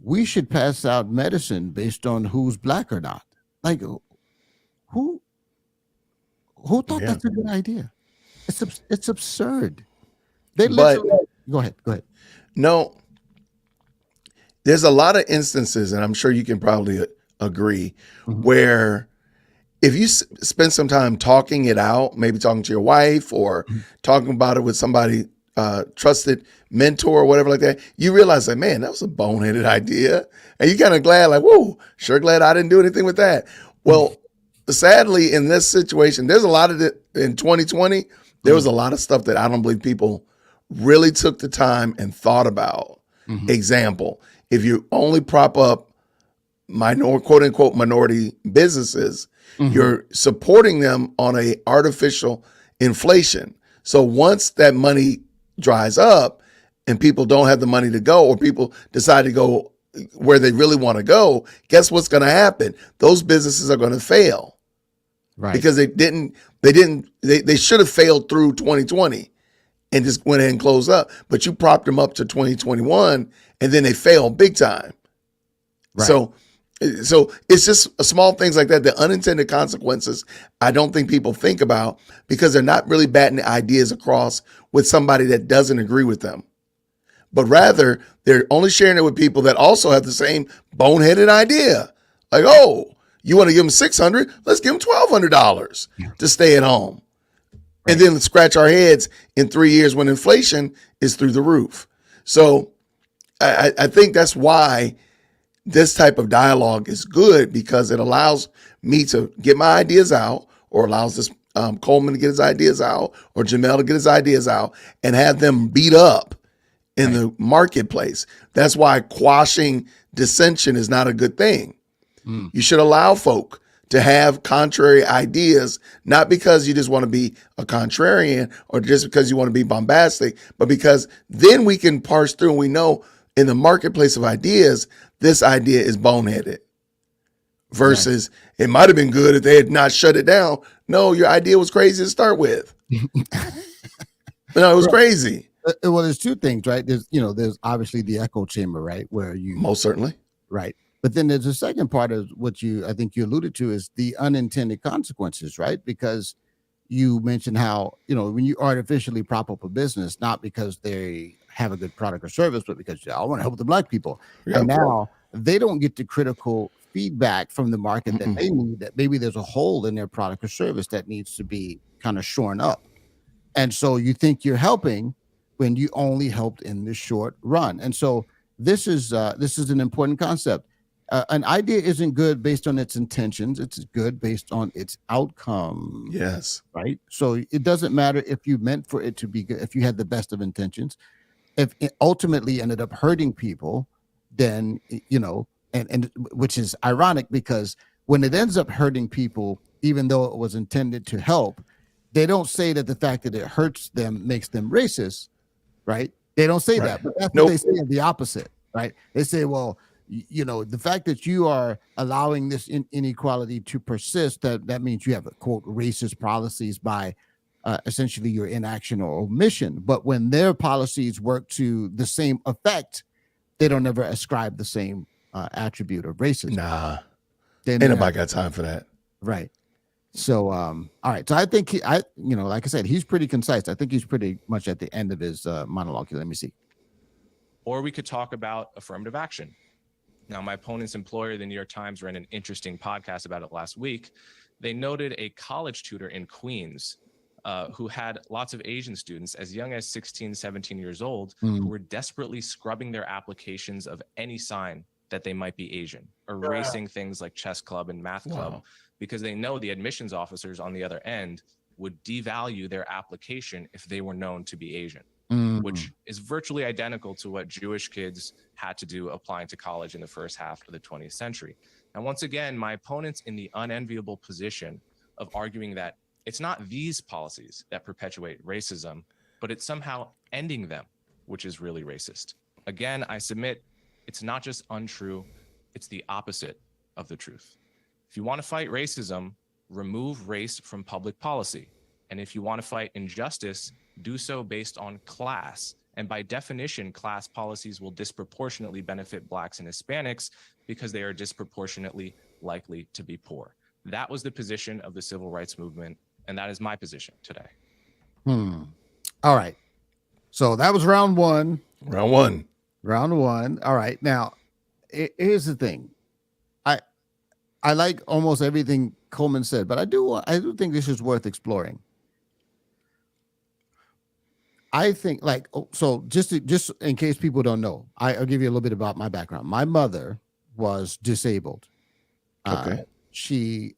we should pass out medicine based on who's black or not? Like, who thought Yeah. that's a good idea? It's absurd. They But literally go ahead. no, there's a lot of instances, and I'm sure you can probably agree, Mhm. where if you spend some time talking it out, maybe talking to your wife or Mhm. talking about it with somebody, trusted mentor or whatever like that, you realize that, man, that was a boneheaded idea. And you're kind of glad, like, whoa, sure glad I didn't do anything with that. Well, sadly, in this situation, there's a lot of it in 2020. There was a lot of stuff that I don't believe people really took the time and thought about. Mhm. Example, if you only prop up quote unquote minority businesses, Mhm. you're supporting them on a artificial inflation. So once that money dries up and people don't have the money to go, or people decide to go where they really want to go, guess what's going to happen? Those businesses are going to fail Right. because they should have failed through 2020 and just went ahead and closed up. But you propped them up to 2021 and then they failed big time. Right. So it's just small things like that, the unintended consequences I don't think people think about because they're not really batting ideas across with somebody that doesn't agree with them. But rather, they're only sharing it with people that also have the same boneheaded idea. Like, oh, you want to give them $600? Let's give them $1,200 to stay at home. Right. And then scratch our heads in 3 years when inflation is through the roof. So I think that's why this type of dialogue is good, because it allows me to get my ideas out, or allows this Coleman to get his ideas out, or Jamelle to get his ideas out, and have them beat up in the marketplace. That's why quashing dissension is not a good thing. Mm. You should allow folk to have contrary ideas, not because you just want to be a contrarian or just because you want to be bombastic, but because then we can parse through and we know in the marketplace of ideas, this idea is boneheaded. Versus it might have been good if they had not shut it down. No, your idea was crazy to start with. No, it was crazy. Well, there's two things, right? There's obviously the echo chamber, right, where you Most certainly. right, but then there's a second part of what I think you alluded to is the unintended consequences, right? Because you mentioned how when you artificially prop up a business, not because they have a good product or service, but because I want to help the black people, Yeah. and now they don't get the critical feedback from the market that they need. That maybe there's a hole in their product or service that needs to be kind of shorn up, and so you think you're helping when you only helped in the short run. And so this is an important concept. An idea isn't good based on its intentions. It's good based on its outcome. Yes. Right. So it doesn't matter if you meant for it to be good, if you had the best of intentions, if it ultimately ended up hurting people, then, and which is ironic because when it ends up hurting people, even though it was intended to help, they don't say that the fact that it hurts them makes them racist. Right. They don't say that, but that's what they say in the opposite. Right. They say, well, the fact that you are allowing this inequality to persist, that means you have quote racist policies by essentially your inaction or omission. But when their policies work to the same effect, they don't ever ascribe the same attribute of racism. Nah, ain't nobody got time for that. Right. So, all right. So I think like I said, he's pretty concise. I think he's pretty much at the end of his monologue. Let me see. Or we could talk about affirmative action. Now, my opponent's employer, the New York Times, ran an interesting podcast about it last week. They noted a college tutor in Queens who had lots of Asian students as young as 16, 17 years old who were desperately scrubbing their applications of any sign that they might be Asian, erasing things like chess club and math club, because they know the admissions officers on the other end would devalue their application if they were known to be Asian. Which is virtually identical to what Jewish kids had to do applying to college in the first half of the 20th century. And once again, my opponent's in the unenviable position of arguing that it's not these policies that perpetuate racism, but it's somehow ending them, which is really racist. Again, I submit it's not just untrue, it's the opposite of the truth. If you want to fight racism, remove race from public policy. And if you want to fight injustice, do so based on class. And by definition, class policies will disproportionately benefit Blacks and Hispanics because they are disproportionately likely to be poor. That was the position of the civil rights movement, and that is my position today. All right. So that was round one. Round one. All right. Now, here's the thing. I like almost everything Coleman said, but I do think this is worth exploring. I think just in case people don't know, I'll give you a little bit about my background. My mother was disabled. Okay. She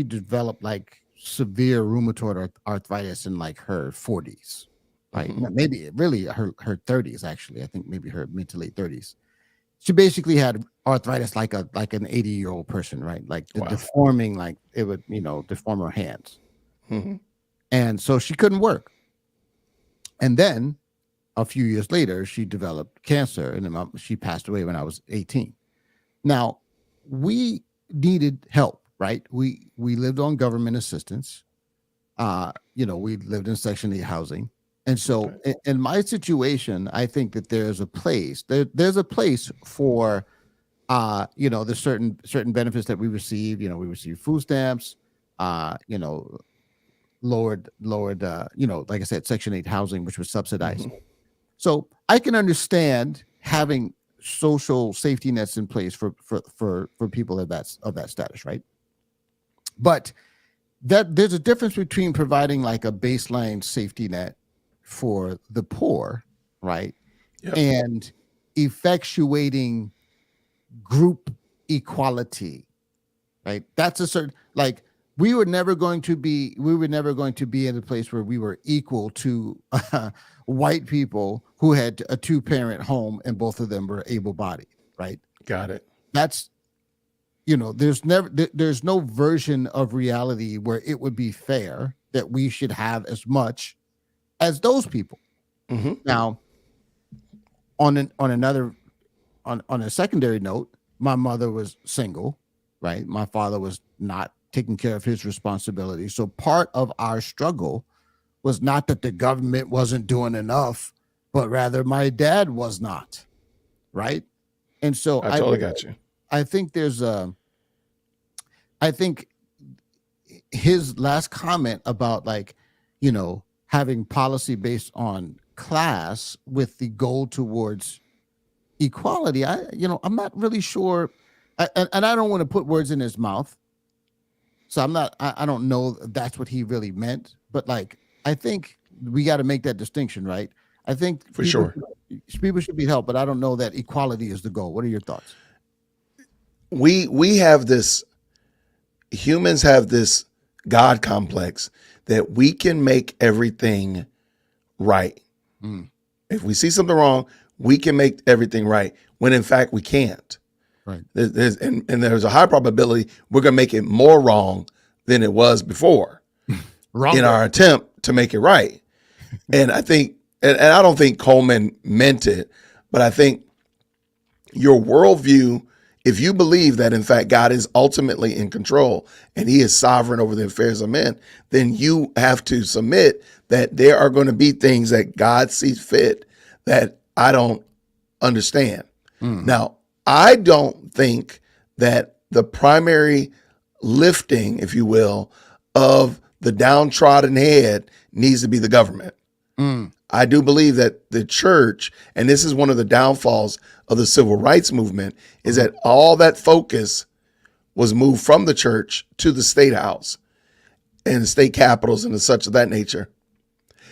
developed like severe rheumatoid arthritis in like her 40s, right? Maybe really her 30s, actually. I think maybe her mid to late 30s. She basically had arthritis like an 80-year-old person, right? Like deforming, like it would, deform her hands. And so she couldn't work. And then a few years later, she developed cancer, and she passed away when I was 18. Now, we needed help, right? We lived on government assistance. We lived in Section 8 housing. And so in my situation, I think that there's a place. There's a place for, the certain benefits that we receive. We receive food stamps, lowered, like I said, Section 8 housing, which was subsidized. So I can understand having social safety nets in place for people of that status, right? But that there's a difference between providing like a baseline safety net for the poor, right? Yep. And effectuating group equality, right? That's a certain, like, we were never going to be in a place where we were equal to white people who had a 2-parent home and both of them were able-bodied, right? Got it. That's, there's no version of reality where it would be fair that we should have as much as those people. Now, on a secondary note, my mother was single, right? My father was not taking care of his responsibilities. So part of our struggle was not that the government wasn't doing enough, but rather my dad was not, right? And so I totally got you. I think I think his last comment about having policy based on class with the goal towards equality, I'm not really sure. And I don't want to put words in his mouth. So I don't know if that's what he really meant, but I think we got to make that distinction, right? I think people should be helped, but I don't know that equality is the goal. What are your thoughts? We have this, humans have this God complex that we can make everything right. If we see something wrong, we can make everything right, when in fact we can't. Right. There's a high probability we're going to make it more wrong than it was before in our attempt to make it right. And I think, and I don't think Coleman meant it, but I think your worldview, if you believe that in fact God is ultimately in control and he is sovereign over the affairs of men, then you have to submit that there are going to be things that God sees fit that I don't understand. Now, I don't think that the primary lifting, if you will, of the downtrodden head needs to be the government. I do believe that the church, and this is one of the downfalls of the civil rights movement, is that all that focus was moved from the church to the state house and the state capitals and such of that nature.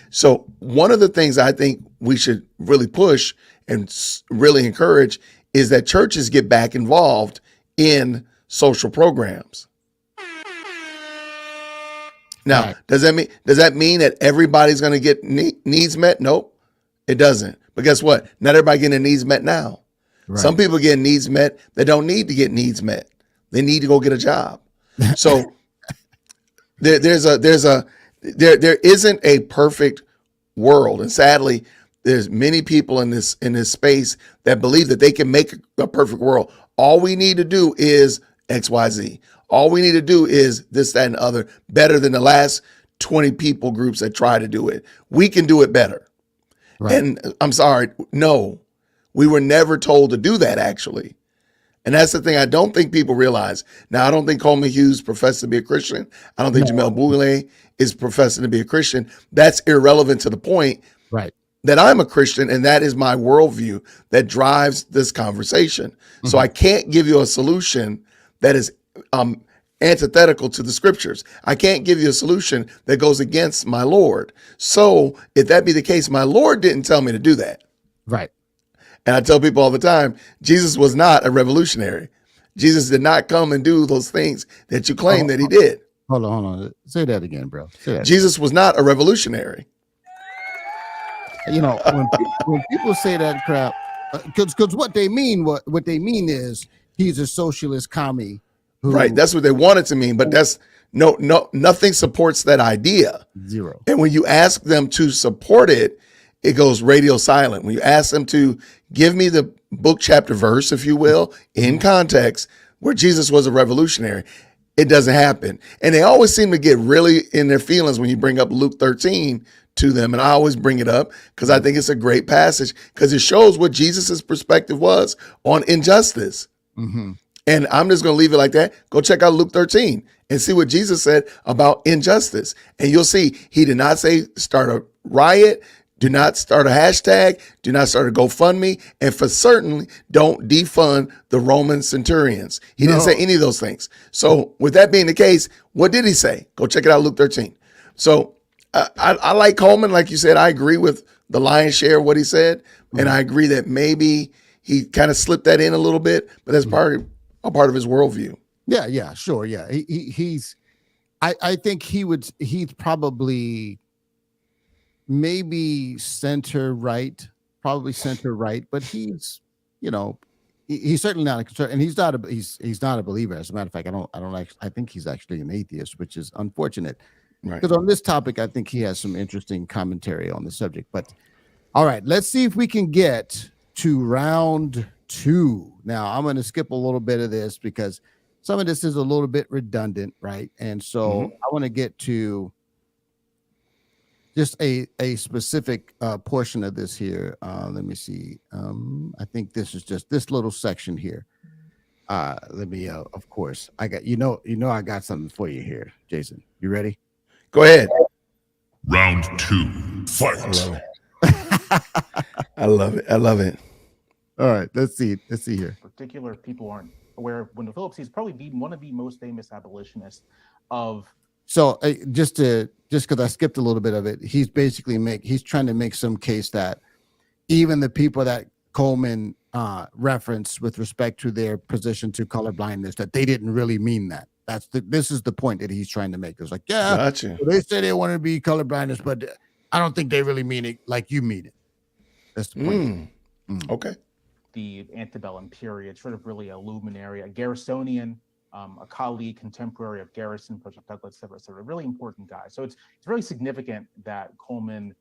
So one of the things I think we should really push and really encourage is that churches get back involved in social programs. Now, does that mean that everybody's going to get needs met? Nope, it doesn't. But guess what? Not everybody getting their needs met now. Right. Some people get needs met that don't need to get needs met. They need to go get a job. So there isn't a perfect world, and sadly, there's many people in this space that believe that they can make a perfect world. All we need to do is XYZ. All we need to do is this, that, and other better than the last 20 people groups that try to do it. We can do it better. Right. And I'm sorry, no, we were never told to do that, actually. And that's the thing I don't think people realize. Now, I don't think Coleman Hughes professed to be a Christian. I don't think Jamelle Bouie is professing to be a Christian. That's irrelevant to the point Right. that I'm a Christian, and that is my worldview that drives this conversation. So I can't give you a solution that is antithetical to the scriptures. I can't give you a solution that goes against my Lord. So if that be the case, my Lord didn't tell me to do that. Right. And I tell people all the time, Jesus was not a revolutionary. Jesus did not come and do those things that you claim that he did. Hold on. Say that again, bro. Say that. Jesus was not a revolutionary. You know, when people say that crap, because what they mean is he's a socialist commie. Right. That's what they want it to mean. But that's nothing supports that idea. Zero. And when you ask them to support it, it goes radio silent. When you ask them to give me the book, chapter, verse, if you will, in context, where Jesus was a revolutionary, it doesn't happen. And they always seem to get really in their feelings when you bring up Luke 13 to them. And I always bring it up because I think it's a great passage because it shows what Jesus's perspective was on injustice. Mm-hmm. And I'm just going to leave it like that. Go check out Luke 13 and see what Jesus said about injustice. And you'll see he did not say start a riot, do not start a hashtag, do not start a GoFundMe, and for certainly don't defund the Roman centurions. He didn't say any of those things. So with that being the case, what did he say? Go check it out, Luke 13. So I like Coleman. Like you said, I agree with the lion's share of what he said. And I agree that maybe he kind of slipped that in a little bit, but that's a part of his worldview. Yeah, sure. Yeah. I think he's probably maybe center right, but he's, he's certainly not a conservative, and he's not a believer. As a matter of fact, I think he's actually an atheist, which is unfortunate. Right. Because on this topic, I think he has some interesting commentary on the subject. But all right, let's see if we can get to round 2. Now, I'm going to skip a little bit of this because some of this is a little bit redundant, right? And so I want to get to just a specific portion of this here. Let me see. I think this is just this little section here. Let me, of course, I got, I got something for you here, Jason. You ready? Go ahead. Round 2, fight. I love it. All right, let's see here. Particular people aren't aware of Wendell Phillips. He's probably one of the most famous abolitionists of. So just because I skipped a little bit of it, he's trying to make some case that even the people that Coleman referenced with respect to their position to colorblindness, that they didn't really mean that. This is the point that he's trying to make. It's like, yeah, gotcha. They say they want to be colorblindness, but I don't think they really mean it like you mean it. That's the point. Okay. The antebellum period, sort of really a luminary, a Garrisonian, a colleague, contemporary of Garrison, Frederick Douglass, et cetera, really important guy. So it's really significant that Coleman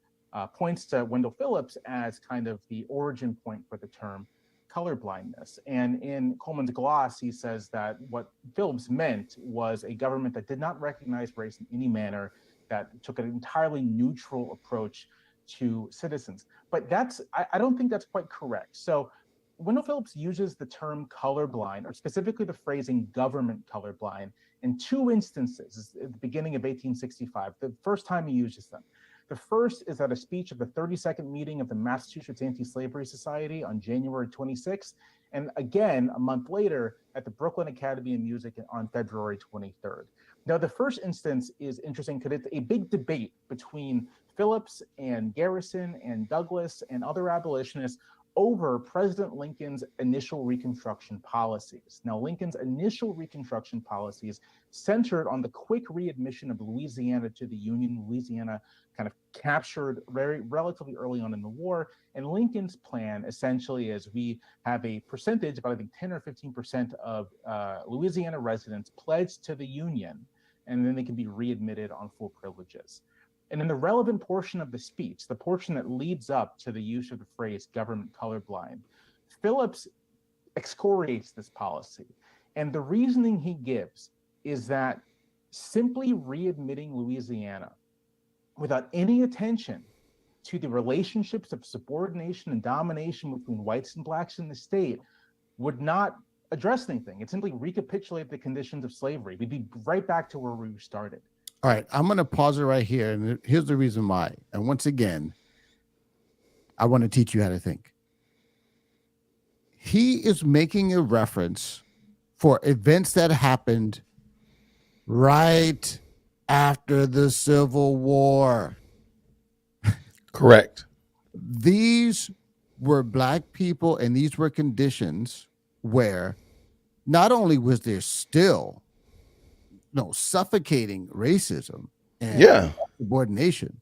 points to Wendell Phillips as kind of the origin point for the term colorblindness. And in Coleman's gloss, he says that what Phillips meant was a government that did not recognize race in any manner, that took an entirely neutral approach to citizens. But I don't think that's quite correct. So Wendell Phillips uses the term colorblind, or specifically the phrasing government colorblind, in 2 instances at the beginning of 1865, the first time he uses them. The first is at a speech of the 32nd meeting of the Massachusetts Anti-Slavery Society on January 26th, and again, a month later, at the Brooklyn Academy of Music on February 23rd. Now, the first instance is interesting because it's a big debate between Phillips and Garrison and Douglass and other abolitionists over President Lincoln's initial Reconstruction policies. Now, Lincoln's initial Reconstruction policies centered on the quick readmission of Louisiana to the Union. Louisiana kind of captured relatively early on in the war. And Lincoln's plan essentially is we have a percentage, about I think 10 or 15% of Louisiana residents pledged to the Union, and then they can be readmitted on full privileges. And in the relevant portion of the speech, the portion that leads up to the use of the phrase government colorblind, Phillips excoriates this policy. And the reasoning he gives is that simply readmitting Louisiana without any attention to the relationships of subordination and domination between whites and blacks in the state would not address anything. It simply recapitulate the conditions of slavery. We'd be right back to where we started. All right, I'm going to pause it right here. And here's the reason why. And once again, I want to teach you how to think. He is making a reference for events that happened right after the Civil War. Correct. These were black people, and these were conditions where not only was there still suffocating racism and subordination,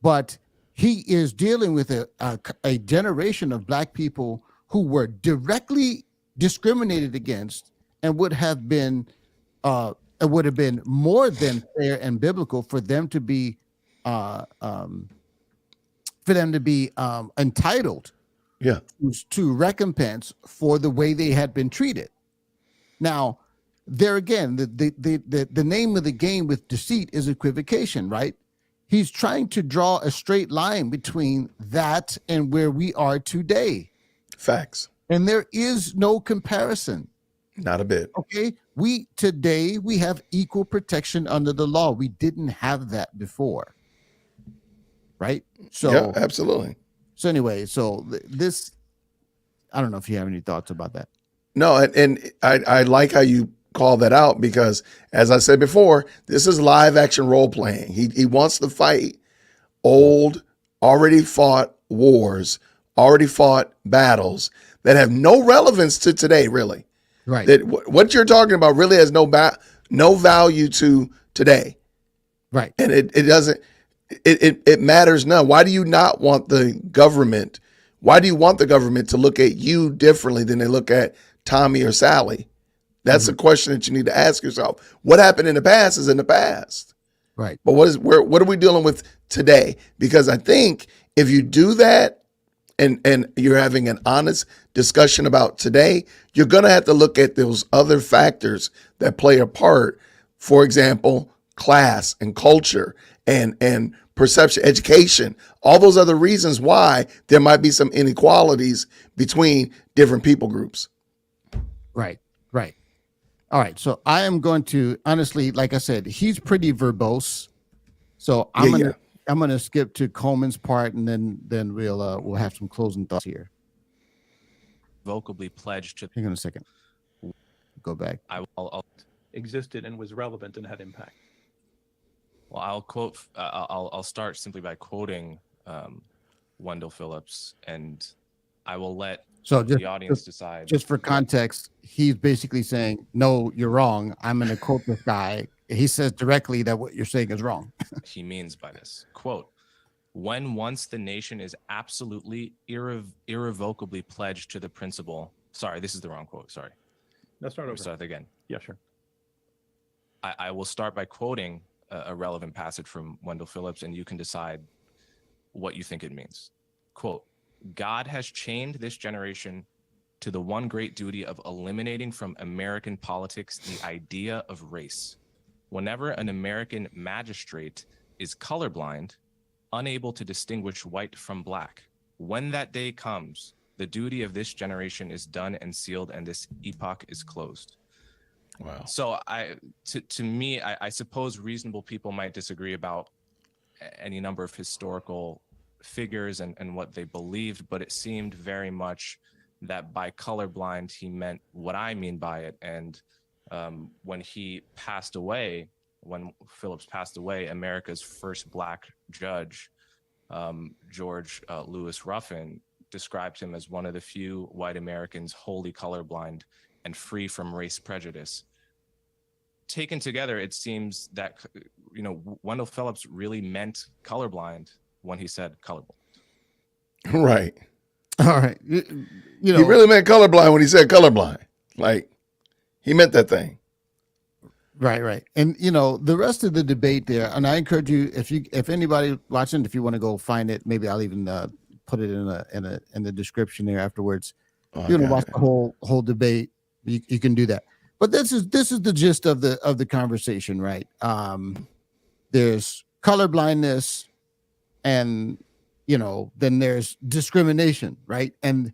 but he is dealing with a generation of black people who were directly discriminated against and would have been more than fair and biblical for them to be entitled to recompense for the way they had been treated. Now, there again, the name of the game with deceit is equivocation, right? He's trying to draw a straight line between that and where we are today. Facts. And there is no comparison. Not a bit. Okay. Today we have equal protection under the law. We didn't have that before. Right? So yeah, absolutely. So anyway, this, I don't know if you have any thoughts about that. No, and I like how you call that out, because as I said before, this is live action role playing. He wants to fight old, already fought wars, already fought battles that have no relevance to today, really. Right. That what you're talking about really has no value to today. Right. And it matters none. Why do you not want the government? Why do you want the government to look at you differently than they look at Tommy or Sally? That's a question that you need to ask yourself. What happened in the past is in the past. Right. But what are we dealing with today? Because I think if you do that and you're having an honest discussion about today, you're going to have to look at those other factors that play a part. For example, class and culture and perception, education, all those other reasons why there might be some inequalities between different people groups. Right. Right. All right. So I am going to, honestly, like I said, he's pretty verbose. So I'm going to skip to Coleman's part, and then we'll have some closing thoughts here. Vocably pledged to. Hang on a second. Go back. I'll existed and was relevant and had impact. Well, I'll quote. I'll start simply by quoting Wendell Phillips, and I will let the audience decide. Just for context, he's basically saying, "No, you're wrong. I'm going to quote this guy." He says directly that what you're saying is wrong. He means by this quote: "When once the nation is absolutely irrevocably pledged to the principle." Sorry, this is the wrong quote. Sorry. Let's start over. Start again. Yeah, sure. I will start by quoting a relevant passage from Wendell Phillips, and you can decide what you think it means. Quote: "God has chained this generation to the one great duty of eliminating from American politics the idea of race. Whenever an American magistrate is colorblind, unable to distinguish white from black, when that day comes, the duty of this generation is done and sealed, and this epoch is closed." Wow. So to me, I suppose reasonable people might disagree about any number of historical figures and what they believed, but it seemed very much that by colorblind, he meant what I mean by it. And when he passed away, when Phillips passed away, America's first black judge, George Lewis Ruffin, described him as one of the few white Americans wholly colorblind and free from race prejudice. Taken together, it seems that, Wendell Phillips really meant colorblind when he said colorblind. Right. All right. He really meant colorblind when he said colorblind. Like, he meant that thing. Right. And the rest of the debate there, and I encourage you, if anybody watching, if you want to go find it, maybe I'll even put it in the description there afterwards. You're gonna watch the whole debate. You can do that. But this is the gist of the conversation, right? There's colorblindness, and then there's discrimination, right? And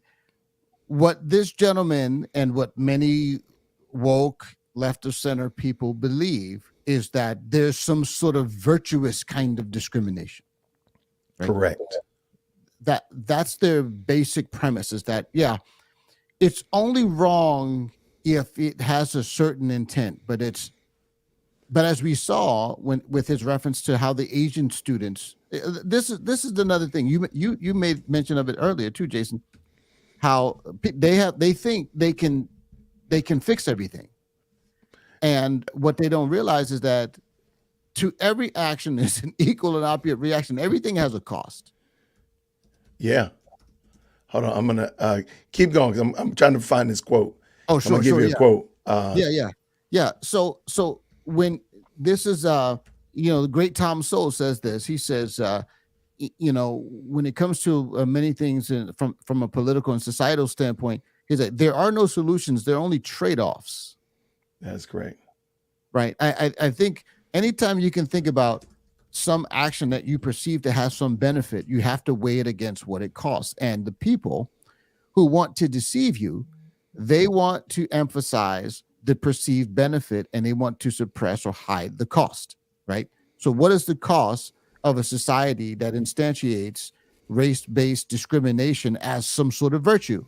what this gentleman and what many woke left of center people believe is that there's some sort of virtuous kind of discrimination. Right? Correct. That's their basic premise, is that, yeah, it's only wrong if it has a certain intent, but as we saw with his reference to how the Asian students, this is another thing you made mention of it earlier too, Jason, how they think they can fix everything, and what they don't realize is that to every action is an equal and opposite reaction. Everything has a cost. Yeah. Hold on, I'm gonna keep going because I'm trying to find this quote. Oh, I'm gonna give you a quote. Yeah. So when this is the great Tom Sowell says this. He says when it comes to many things from a political and societal standpoint, he's like, there are no solutions, there are only trade-offs. That's great. Right. I think anytime you can think about some action that you perceive to have some benefit, you have to weigh it against what it costs. And the people who want to deceive you, they want to emphasize the perceived benefit, and they want to suppress or hide the cost, right? So what is the cost of a society that instantiates race-based discrimination as some sort of virtue?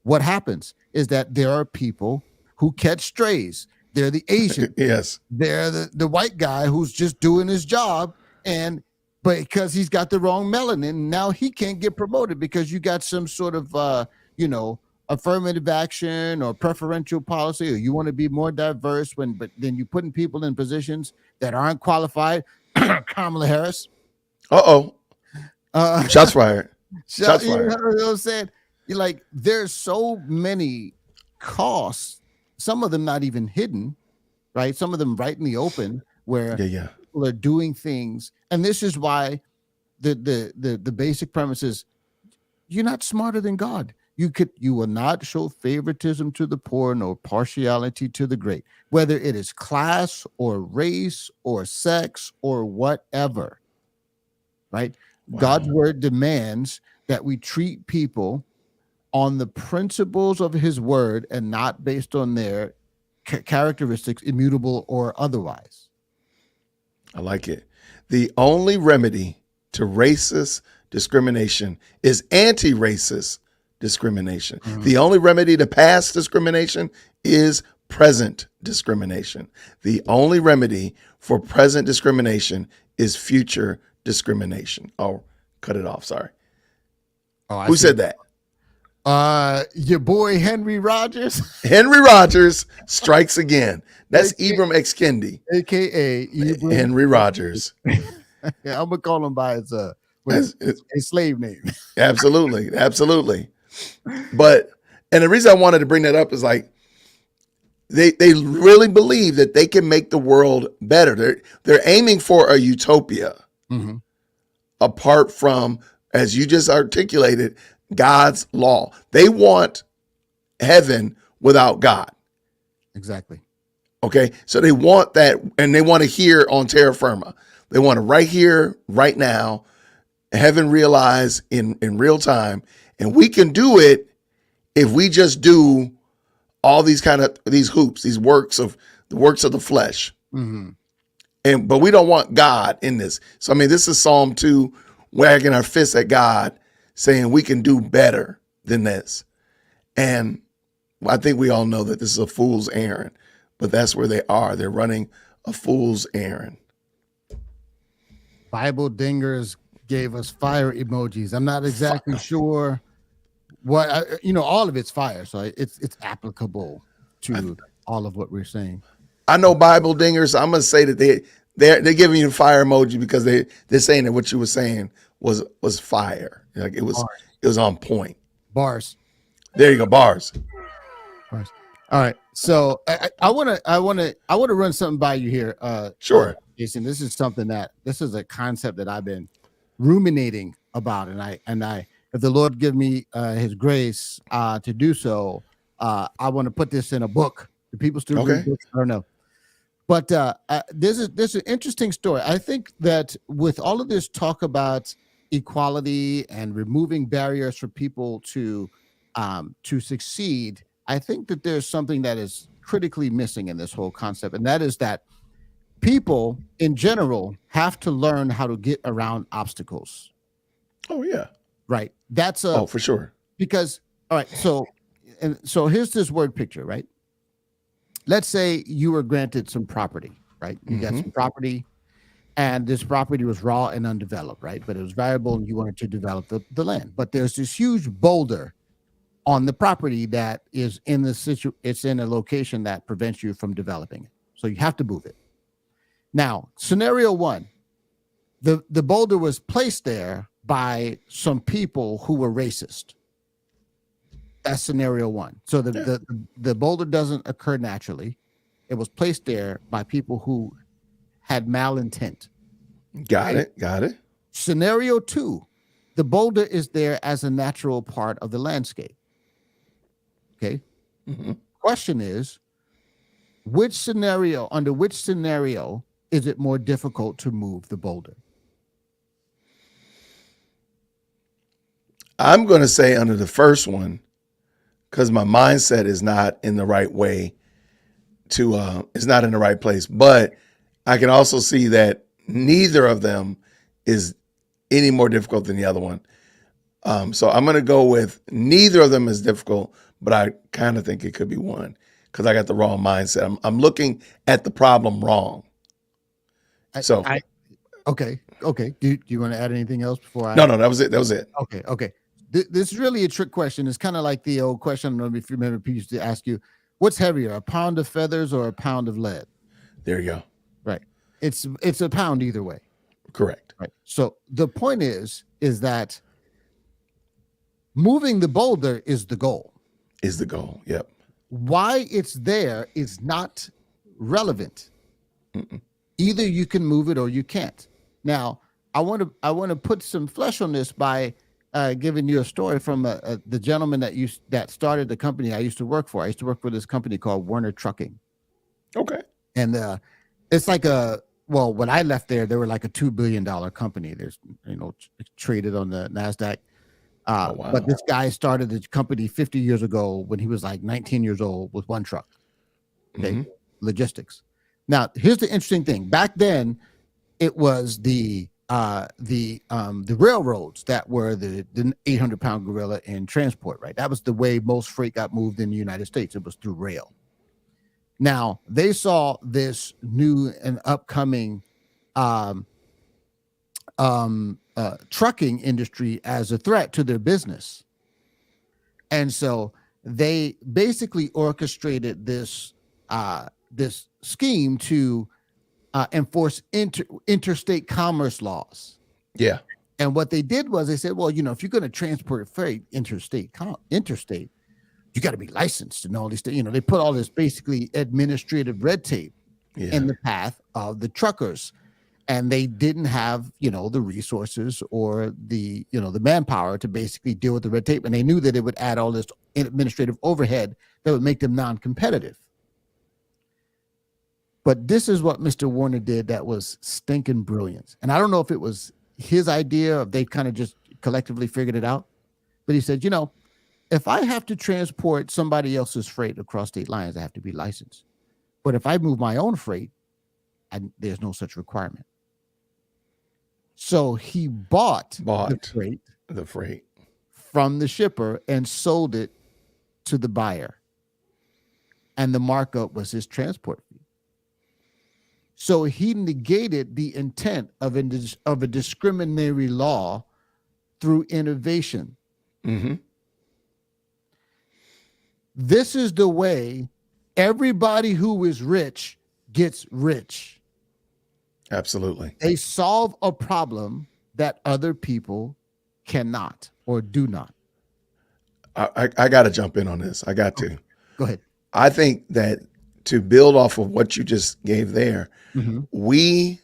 What happens is that there are people who catch strays. They're the Asian. Yes. They're the white guy who's just doing his job, but because he's got the wrong melanin, now he can't get promoted because you got some sort of affirmative action or preferential policy, or you want to be more diverse but then you're putting people in positions that aren't qualified. Kamala Harris. Shots fired. Shots You fired. know what I'm saying? You're like, there's so many costs, some of them not even hidden, right? Some of them right in the open, where people are doing things. And this is why the basic premise is, you're not smarter than God. You will not show favoritism to the poor, nor partiality to the great, whether it is class or race or sex or whatever, right? Wow. God's word demands that we treat people on the principles of his word and not based on their characteristics, immutable or otherwise. I like it. The only remedy to racist discrimination is anti-racist discrimination. Mm-hmm. The only remedy to past discrimination is present discrimination. The only remedy for present discrimination is future discrimination. Oh, cut it off. Sorry. Who said that? Your boy Henry Rogers. Henry Rogers strikes again. That's Ibram X. Kendi, aka Henry Rogers. Yeah, I'm gonna call him by his slave name. Absolutely. But the reason I wanted to bring that up is like they really believe that they can make the world better. They're aiming for a utopia, mm-hmm. apart from, as you just articulated, God's law. They want heaven without God. Exactly. Okay, so they want that, and they want to hear on terra firma. They want to right here, right now, heaven realize in real time. And we can do it if we just do all these hoops, these works of the flesh. Mm-hmm. But we don't want God in this. So, I mean, this is Psalm 2, wagging our fists at God, saying we can do better than this. And I think we all know that this is a fool's errand, but that's where they are. They're running a fool's errand. Bible dingers gave us fire emojis. I'm not exactly sure what, all of it's fire. So it's applicable to all of what we're saying. I know Bible dingers. I'm going to say that they're giving you the fire emoji because they're saying that what you were saying was fire. Like it was on point. Bars. There you go. Bars. All right. So I want to run something by you here. Sure. Jason, this is a concept that I've been ruminating about, and I if the Lord give me his grace to do so, I want to put this in a book. Do people still Okay. read books? I don't know. But there's an interesting story. I think that with all of this talk about equality and removing barriers for people to succeed, I think that there's something that is critically missing in this whole concept, and that is that people in general have to learn how to get around obstacles. Oh yeah. Right. That's For sure. because all right. So here's this word picture, right? Let's say you were granted some property, right? You got some property, and this property was raw and undeveloped, right? But it was valuable, and you wanted to develop the land. But there's this huge boulder on the property that is in it's in a location that prevents you from developing it. So you have to move it. Now, scenario one, the boulder was placed there by some people who were racist. That's scenario one. So the boulder doesn't occur naturally. It was placed there by people who had malintent. Got it. Scenario two, the boulder is there as a natural part of the landscape. Okay. Question is, under which scenario is it more difficult to move the boulder? I'm going to say under the first one, because my mindset is not in the right way it's not in the right place. But I can also see that neither of them is any more difficult than the other one. So I'm going to go with neither of them is difficult, but I kind of think it could be one because I got the wrong mindset. I'm looking at the problem wrong. Okay. Do you want to add anything else before No, that was it. Okay. This is really a trick question. It's kind of like the old question. I don't know if you remember, people used to ask you, what's heavier, a pound of feathers or a pound of lead? There you go. Right. It's a pound either way. Correct. Right. So the point is that moving the boulder is the goal. Yep. Why it's there is not relevant. Either you can move it or you can't. Now, I want to put some flesh on this by giving you a story from the gentleman that started the company I used to work for. I used to work for this company called Werner Trucking. Okay. And it's like when I left there, they were like a $2 billion company. There's, traded on the NASDAQ. Wow. But this guy started the company 50 years ago when he was like 19 years old with one truck. Okay. Logistics. Now, here's the interesting thing. Back then, it was the railroads that were the 800-pound gorilla in transport, right? That was the way most freight got moved in the United States. It was through rail. Now, they saw this new and upcoming trucking industry as a threat to their business. And so they basically orchestrated this scheme to enforce interstate commerce laws. Yeah. And what they did was they said, well, if you're going to transport freight interstate, you got to be licensed and all these things. They put all this basically administrative red tape in the path of the truckers. And they didn't have, the resources or the manpower to basically deal with the red tape. And they knew that it would add all this administrative overhead that would make them non-competitive. But this is what Mr. Warner did that was stinking brilliant. And I don't know if it was his idea or if they kind of just collectively figured it out. But he said, if I have to transport somebody else's freight across state lines, I have to be licensed. But if I move my own freight, there's no such requirement. So he bought the freight from the shipper and sold it to the buyer. And the markup was his transport fee. So he negated the intent of a discriminatory law through innovation. This is the way everybody who is rich gets rich. Absolutely. They solve a problem that other people cannot or do not. I got to jump in on this. I got to. Go ahead. I think that to build off of what you just gave there, we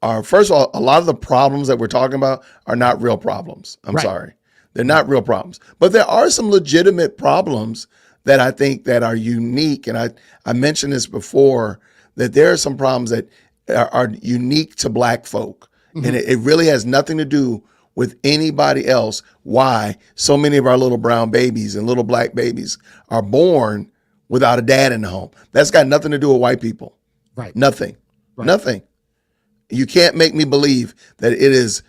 are, first of all, a lot of the problems that we're talking about are not real problems. I'm sorry. They're not real problems. But there are some legitimate problems that I think that are unique. And I mentioned this before, that there are some problems that are unique to Black folk. Mm-hmm. And it really has nothing to do with anybody else. Why so many of our little brown babies and little Black babies are born without a dad in the home. That's got nothing to do with white people. Right. Nothing. Right. Nothing. You can't make me believe that it is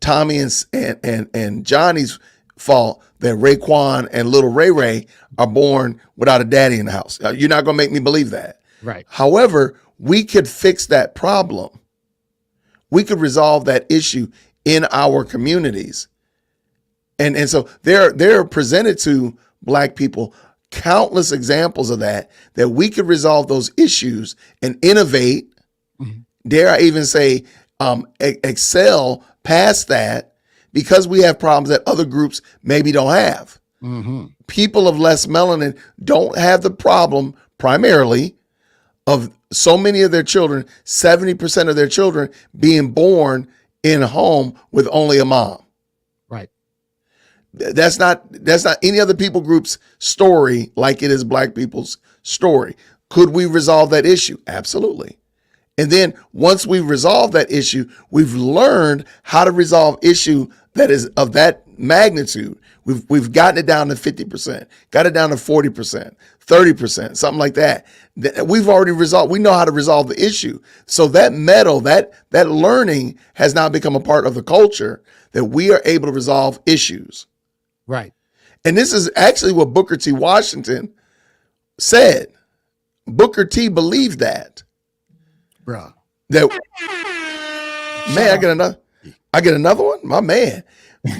Tommy and Johnny's fault that Raekwon and little Ray Ray are born without a daddy in the house. You're not going to make me believe that. Right. However, we could fix that problem. We could resolve that issue in our communities. And so they're presented to Black people countless examples of that we could resolve those issues and innovate, dare I even say, excel past that, because we have problems that other groups maybe don't have. Mm-hmm. People of less melanin don't have the problem primarily of so many of their children, 70% of their children being born in a home with only a mom. Right. That's not any other people group's story like it is Black people's story. Could we resolve that issue? Absolutely. And then once we resolve that issue, we've learned how to resolve issue that is of that magnitude. We've gotten it down to 50%, got it down to 40%, 30%, something like that. We've already resolved. We know how to resolve the issue. So that metal, that learning has now become a part of the culture, that we are able to resolve issues. Right. And this is actually what Booker T. Washington said. Booker T. believed that. Bruh. That, man, I get another one? My man.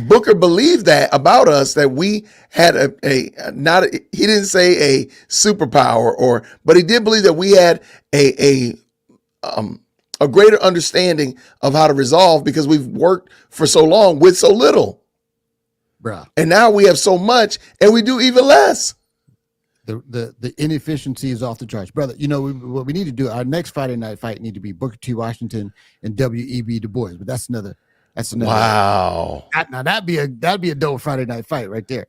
Booker believed that about us, that we had he didn't say a superpower, but he did believe that we had a greater understanding of how to resolve, because we've worked for so long with so little. Bruh. And now we have so much and we do even less. The inefficiency is off the charts, brother. You know what we need to do? Our next Friday night fight need to be Booker T. Washington and W.E.B. Du Bois. But that's another. Wow. Now that'd be a dope Friday night fight right there.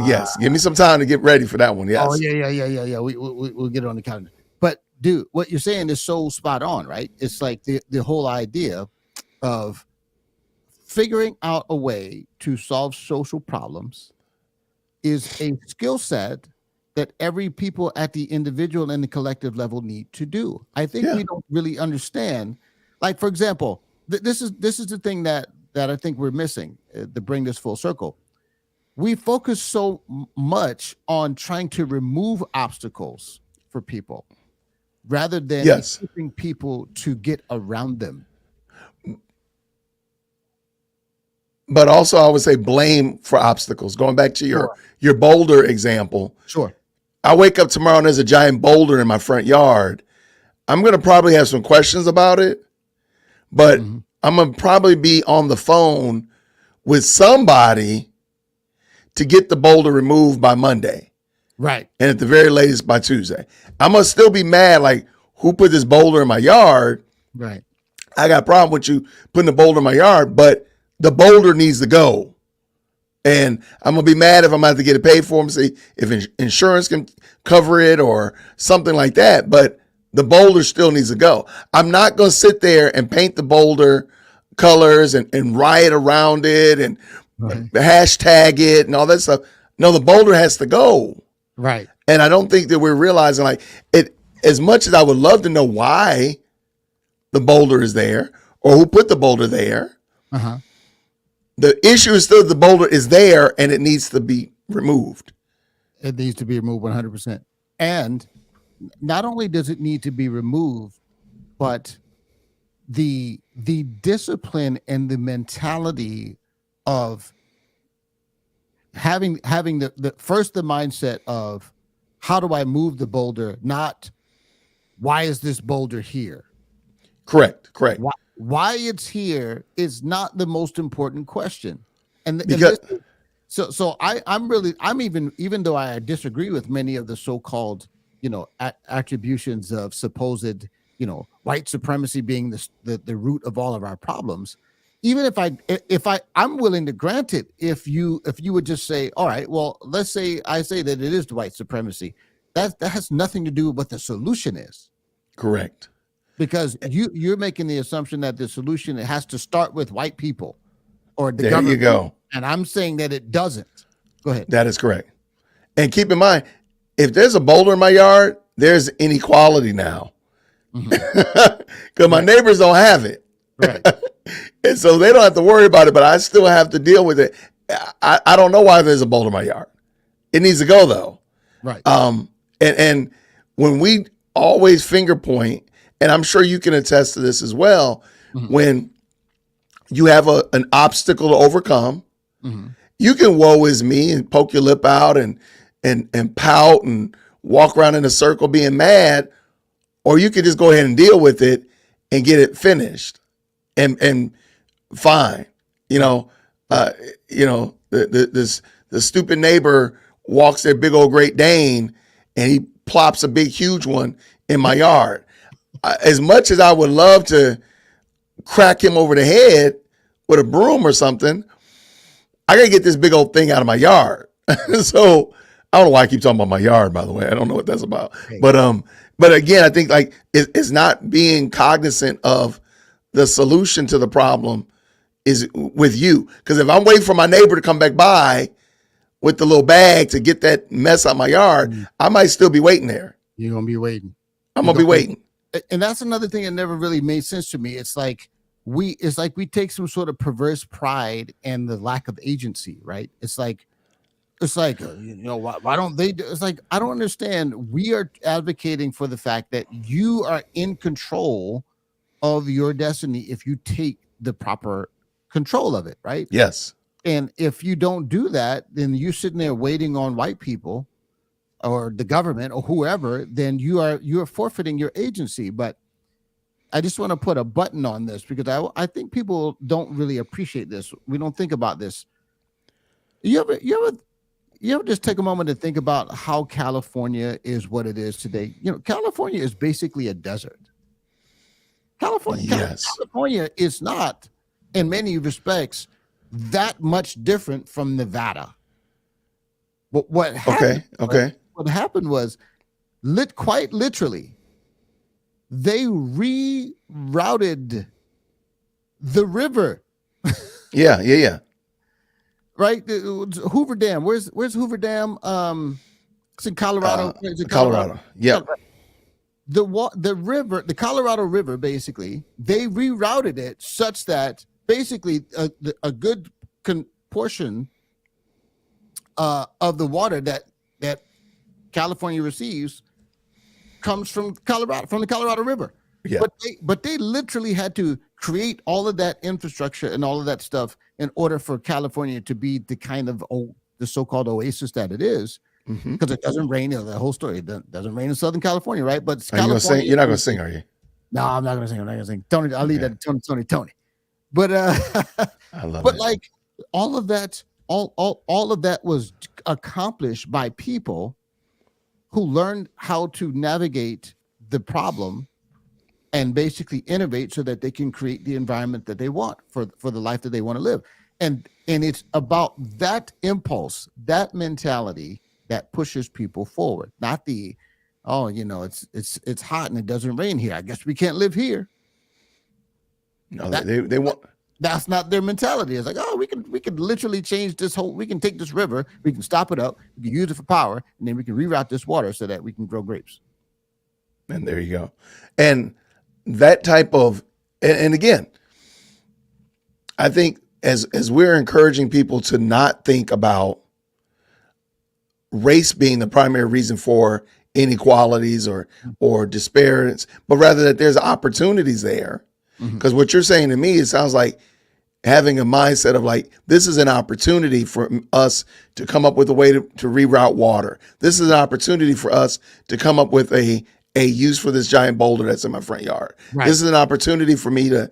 Yes, give me some time to get ready for that one. Yes. Oh yeah. We'll get it on the calendar. But dude, what you're saying is so spot on, right? It's like the whole idea of figuring out a way to solve social problems is a skill set that every people at the individual and the collective level need to do. I think we don't really understand. Like, for example, this is the thing that I think we're missing to bring this full circle. We focus so much on trying to remove obstacles for people rather than equipping people to get around them. But also, I would say blame for obstacles. Going back to your boulder example. Sure. I wake up tomorrow and there's a giant boulder in my front yard. I'm going to probably have some questions about it, but I'm going to probably be on the phone with somebody to get the boulder removed by Monday. Right. And at the very latest by Tuesday. I'm going to still be mad, like, who put this boulder in my yard? Right. I got a problem with you putting the boulder in my yard, but the boulder needs to go. And I'm going to be mad if I'm going to have to get it paid for, and see if insurance can cover it or something like that. But the boulder still needs to go. I'm not going to sit there and paint the boulder colors and riot around it and hashtag it and all that stuff. No, the boulder has to go. Right. And I don't think that we're realizing, like, it, as much as I would love to know why the boulder is there or who put the boulder there. The issue is still the boulder is there and it needs to be removed. It needs to be removed 100%. And not only does it need to be removed, but the discipline and the mentality of having the first, the mindset of how do I move the boulder, not why is this boulder here? Correct. Why it's here is not the most important question. And I'm even though I disagree with many of the so-called, attributions of supposed, white supremacy being the root of all of our problems, even I'm willing to grant it if you would just say, all right, well, let's say I say that it is the white supremacy. That has nothing to do with what the solution is. Correct. Because you're making the assumption that the solution, it has to start with white people or the There government. you go. And I'm saying that it doesn't. Go ahead. That is correct. And keep in mind, if there's a boulder in my yard, there's inequality now. Because my neighbors don't have it. Right. And so they don't have to worry about it, but I still have to deal with it. I don't know why there's a boulder in my yard. It needs to go though. Right. And when we always finger point, and I'm sure you can attest to this as well, when you have an obstacle to overcome, you can woe is me and poke your lip out and pout and walk around in a circle being mad, or you could just go ahead and deal with it and get it finished and fine. The stupid neighbor walks their big old Great Dane and he plops a big, huge one in my yard. As much as I would love to crack him over the head with a broom or something, I gotta get this big old thing out of my yard. So I don't know why I keep talking about my yard, by the way. I don't know what that's about. But again, I think like it's not being cognizant of the solution to the problem is with you. Because if I'm waiting for my neighbor to come back by with the little bag to get that mess out my yard, I might still be waiting there. You're gonna be waiting. I'm gonna be waiting. And that's another thing that never really made sense to me. It's like we take some sort of perverse pride in the lack of agency, right? It's like why don't they do? It's like, I don't understand. We are advocating for the fact that you are in control of your destiny if you take the proper control of it, right? Yes. And if you don't do that, then you're sitting there waiting on white people or the government or whoever, then you're forfeiting your agency. But I just want to put a button on this because I think people don't really appreciate this. We don't think about this. You ever just take a moment to think about how California is what it is today? California is basically a desert. California is not, in many respects, that much different from Nevada. But what happened was quite literally, they rerouted the river. Yeah. Right, Hoover Dam. Where's Hoover Dam? It's in Colorado. Colorado. Yeah. The river, the Colorado River, basically, they rerouted it such that basically a good portion of the water that California receives comes from the Colorado River. Yeah. But they literally had to create all of that infrastructure and all of that stuff in order for California to be the kind of the so-called oasis that it is, because it doesn't rain. The whole story, it doesn't rain in Southern California, right? But you're not going to sing, are you? No, I'm not going to sing. Tony, I'll leave that to Tony. But I love it. Like all of that was accomplished by people who learned how to navigate the problem and basically innovate so that they can create the environment that they want for the life that they want to live. And it's about that impulse, that mentality that pushes people forward, not it's hot and it doesn't rain here, I guess we can't live here. No, they want. That's not their mentality. It's like, oh, we can literally change this we can take this river, we can stop it up, we can use it for power, and then we can reroute this water so that we can grow grapes. And there you go. And that type of, and again, I think as we're encouraging people to not think about race being the primary reason for inequalities or disparities, but rather that there's opportunities there. Because what you're saying to me, it sounds like having a mindset of like, this is an opportunity for us to come up with a way to reroute water. This is an opportunity for us to come up with a use for this giant boulder that's in my front yard. Right. This is an opportunity for me to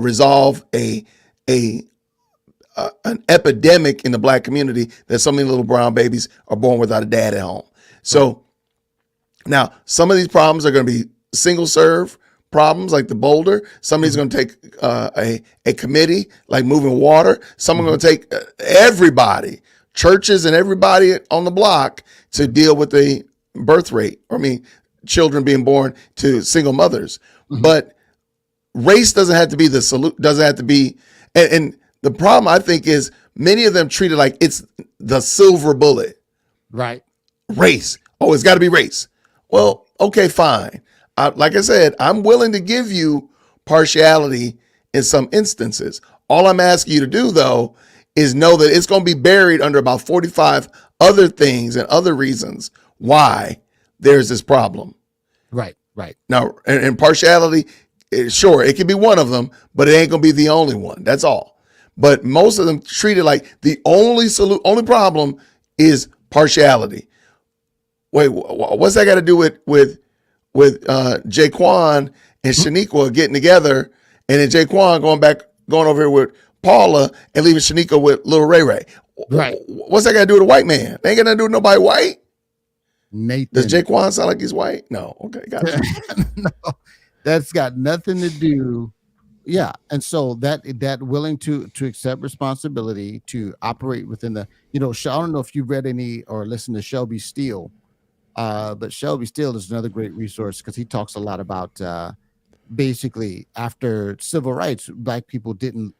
resolve an epidemic in the Black community that so many little brown babies are born without a dad at home. So now some of these problems are going to be single serve problems like the boulder. Somebody's going to take a committee like moving water. Someone's going to take everybody, churches and everybody on the block to deal with the birth rate. Children being born to single mothers. But race doesn't have to be the solution. Doesn't have to be. And the problem I think is many of them treat it like it's the silver bullet. Right. Race. Oh, it's got to be race. Well, okay, fine. Like I said, I'm willing to give you partiality in some instances. All I'm asking you to do, though, is know that it's going to be buried under about 45 other things and other reasons why there's this problem. Right. Now, and partiality, sure, it can be one of them, but it ain't going to be the only one. That's all. But most of them treat it like the only problem is partiality. Wait, what's that got to do with Jaquan and Shaniqua getting together, and then Jaquan going over here with Paula and leaving Shaniqua with little Ray Ray? Right. What's that got to do with a white man? They ain't got nothing to do with nobody white. Nathan. Does Jaquan sound like he's white? No. Okay, gotcha. No, that's got nothing to do. Yeah, and so that willing to accept responsibility, to operate within the, I don't know if you've read any or listened to Shelby Steele, but Shelby Steele is another great resource because he talks a lot about basically after civil rights, Black people didn't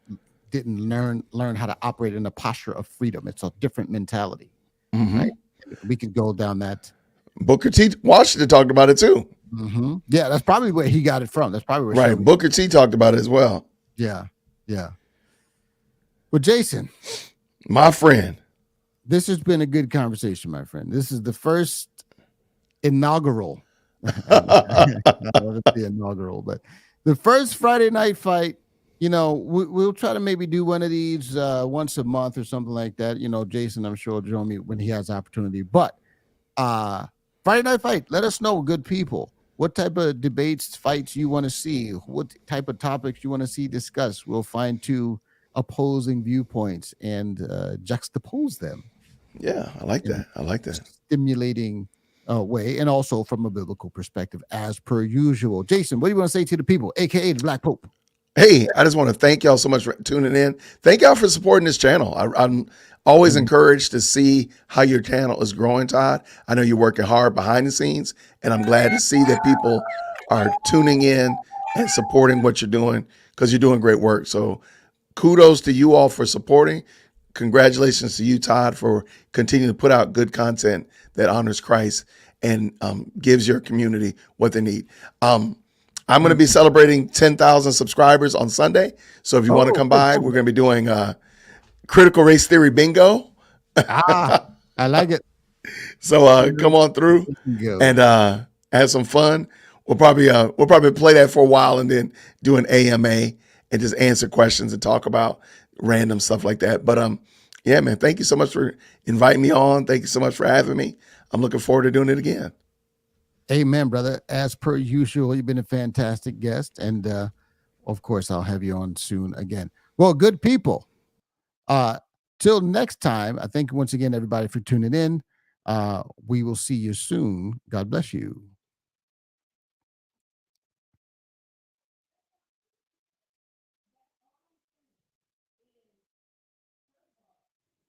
learn how to operate in a posture of freedom. It's a different mentality. Right? We could go down that. Booker T. Washington talked about it too. Yeah, that's probably where he got it from. That's probably where right. Booker T. talked about it as well. Yeah. Well, Jason, my friend, this has been a good conversation, my friend. This is the first inaugural. The inaugural, but the first Friday night fight. We'll try to maybe do one of these once a month or something like that. Jason, I'm sure, will join me when he has opportunity. But Friday night fight, let us know, good people, what type of debates, fights you want to see, what type of topics you want to see discussed. We'll find two opposing viewpoints and juxtapose them. Yeah, I like that. Stimulating way, and also from a biblical perspective, as per usual. Jason, what do you want to say to the people, aka the Black Pope? Hey, I just want to thank y'all so much for tuning in. Thank y'all for supporting this channel. I'm always encouraged to see how your channel is growing, Todd. I know you're working hard behind the scenes, and I'm glad to see that people are tuning in and supporting what you're doing because you're doing great work. So kudos to you all for supporting. Congratulations to you, Todd, for continuing to put out good content that honors Christ and gives your community what they need. I'm going to be celebrating 10,000 subscribers on Sunday. So if you want to come by, we're going to be doing critical race theory bingo. I like it. So come on through and have some fun. We'll probably play that for a while and then do an AMA and just answer questions and talk about random stuff like that. But yeah, man, thank you so much for inviting me on. Thank you so much for having me. I'm looking forward to doing it again. Amen, brother. As per usual, you've been a fantastic guest. And of course, I'll have you on soon again. Well, good people. Till next time, I thank once again, everybody, for tuning in. We will see you soon. God bless you.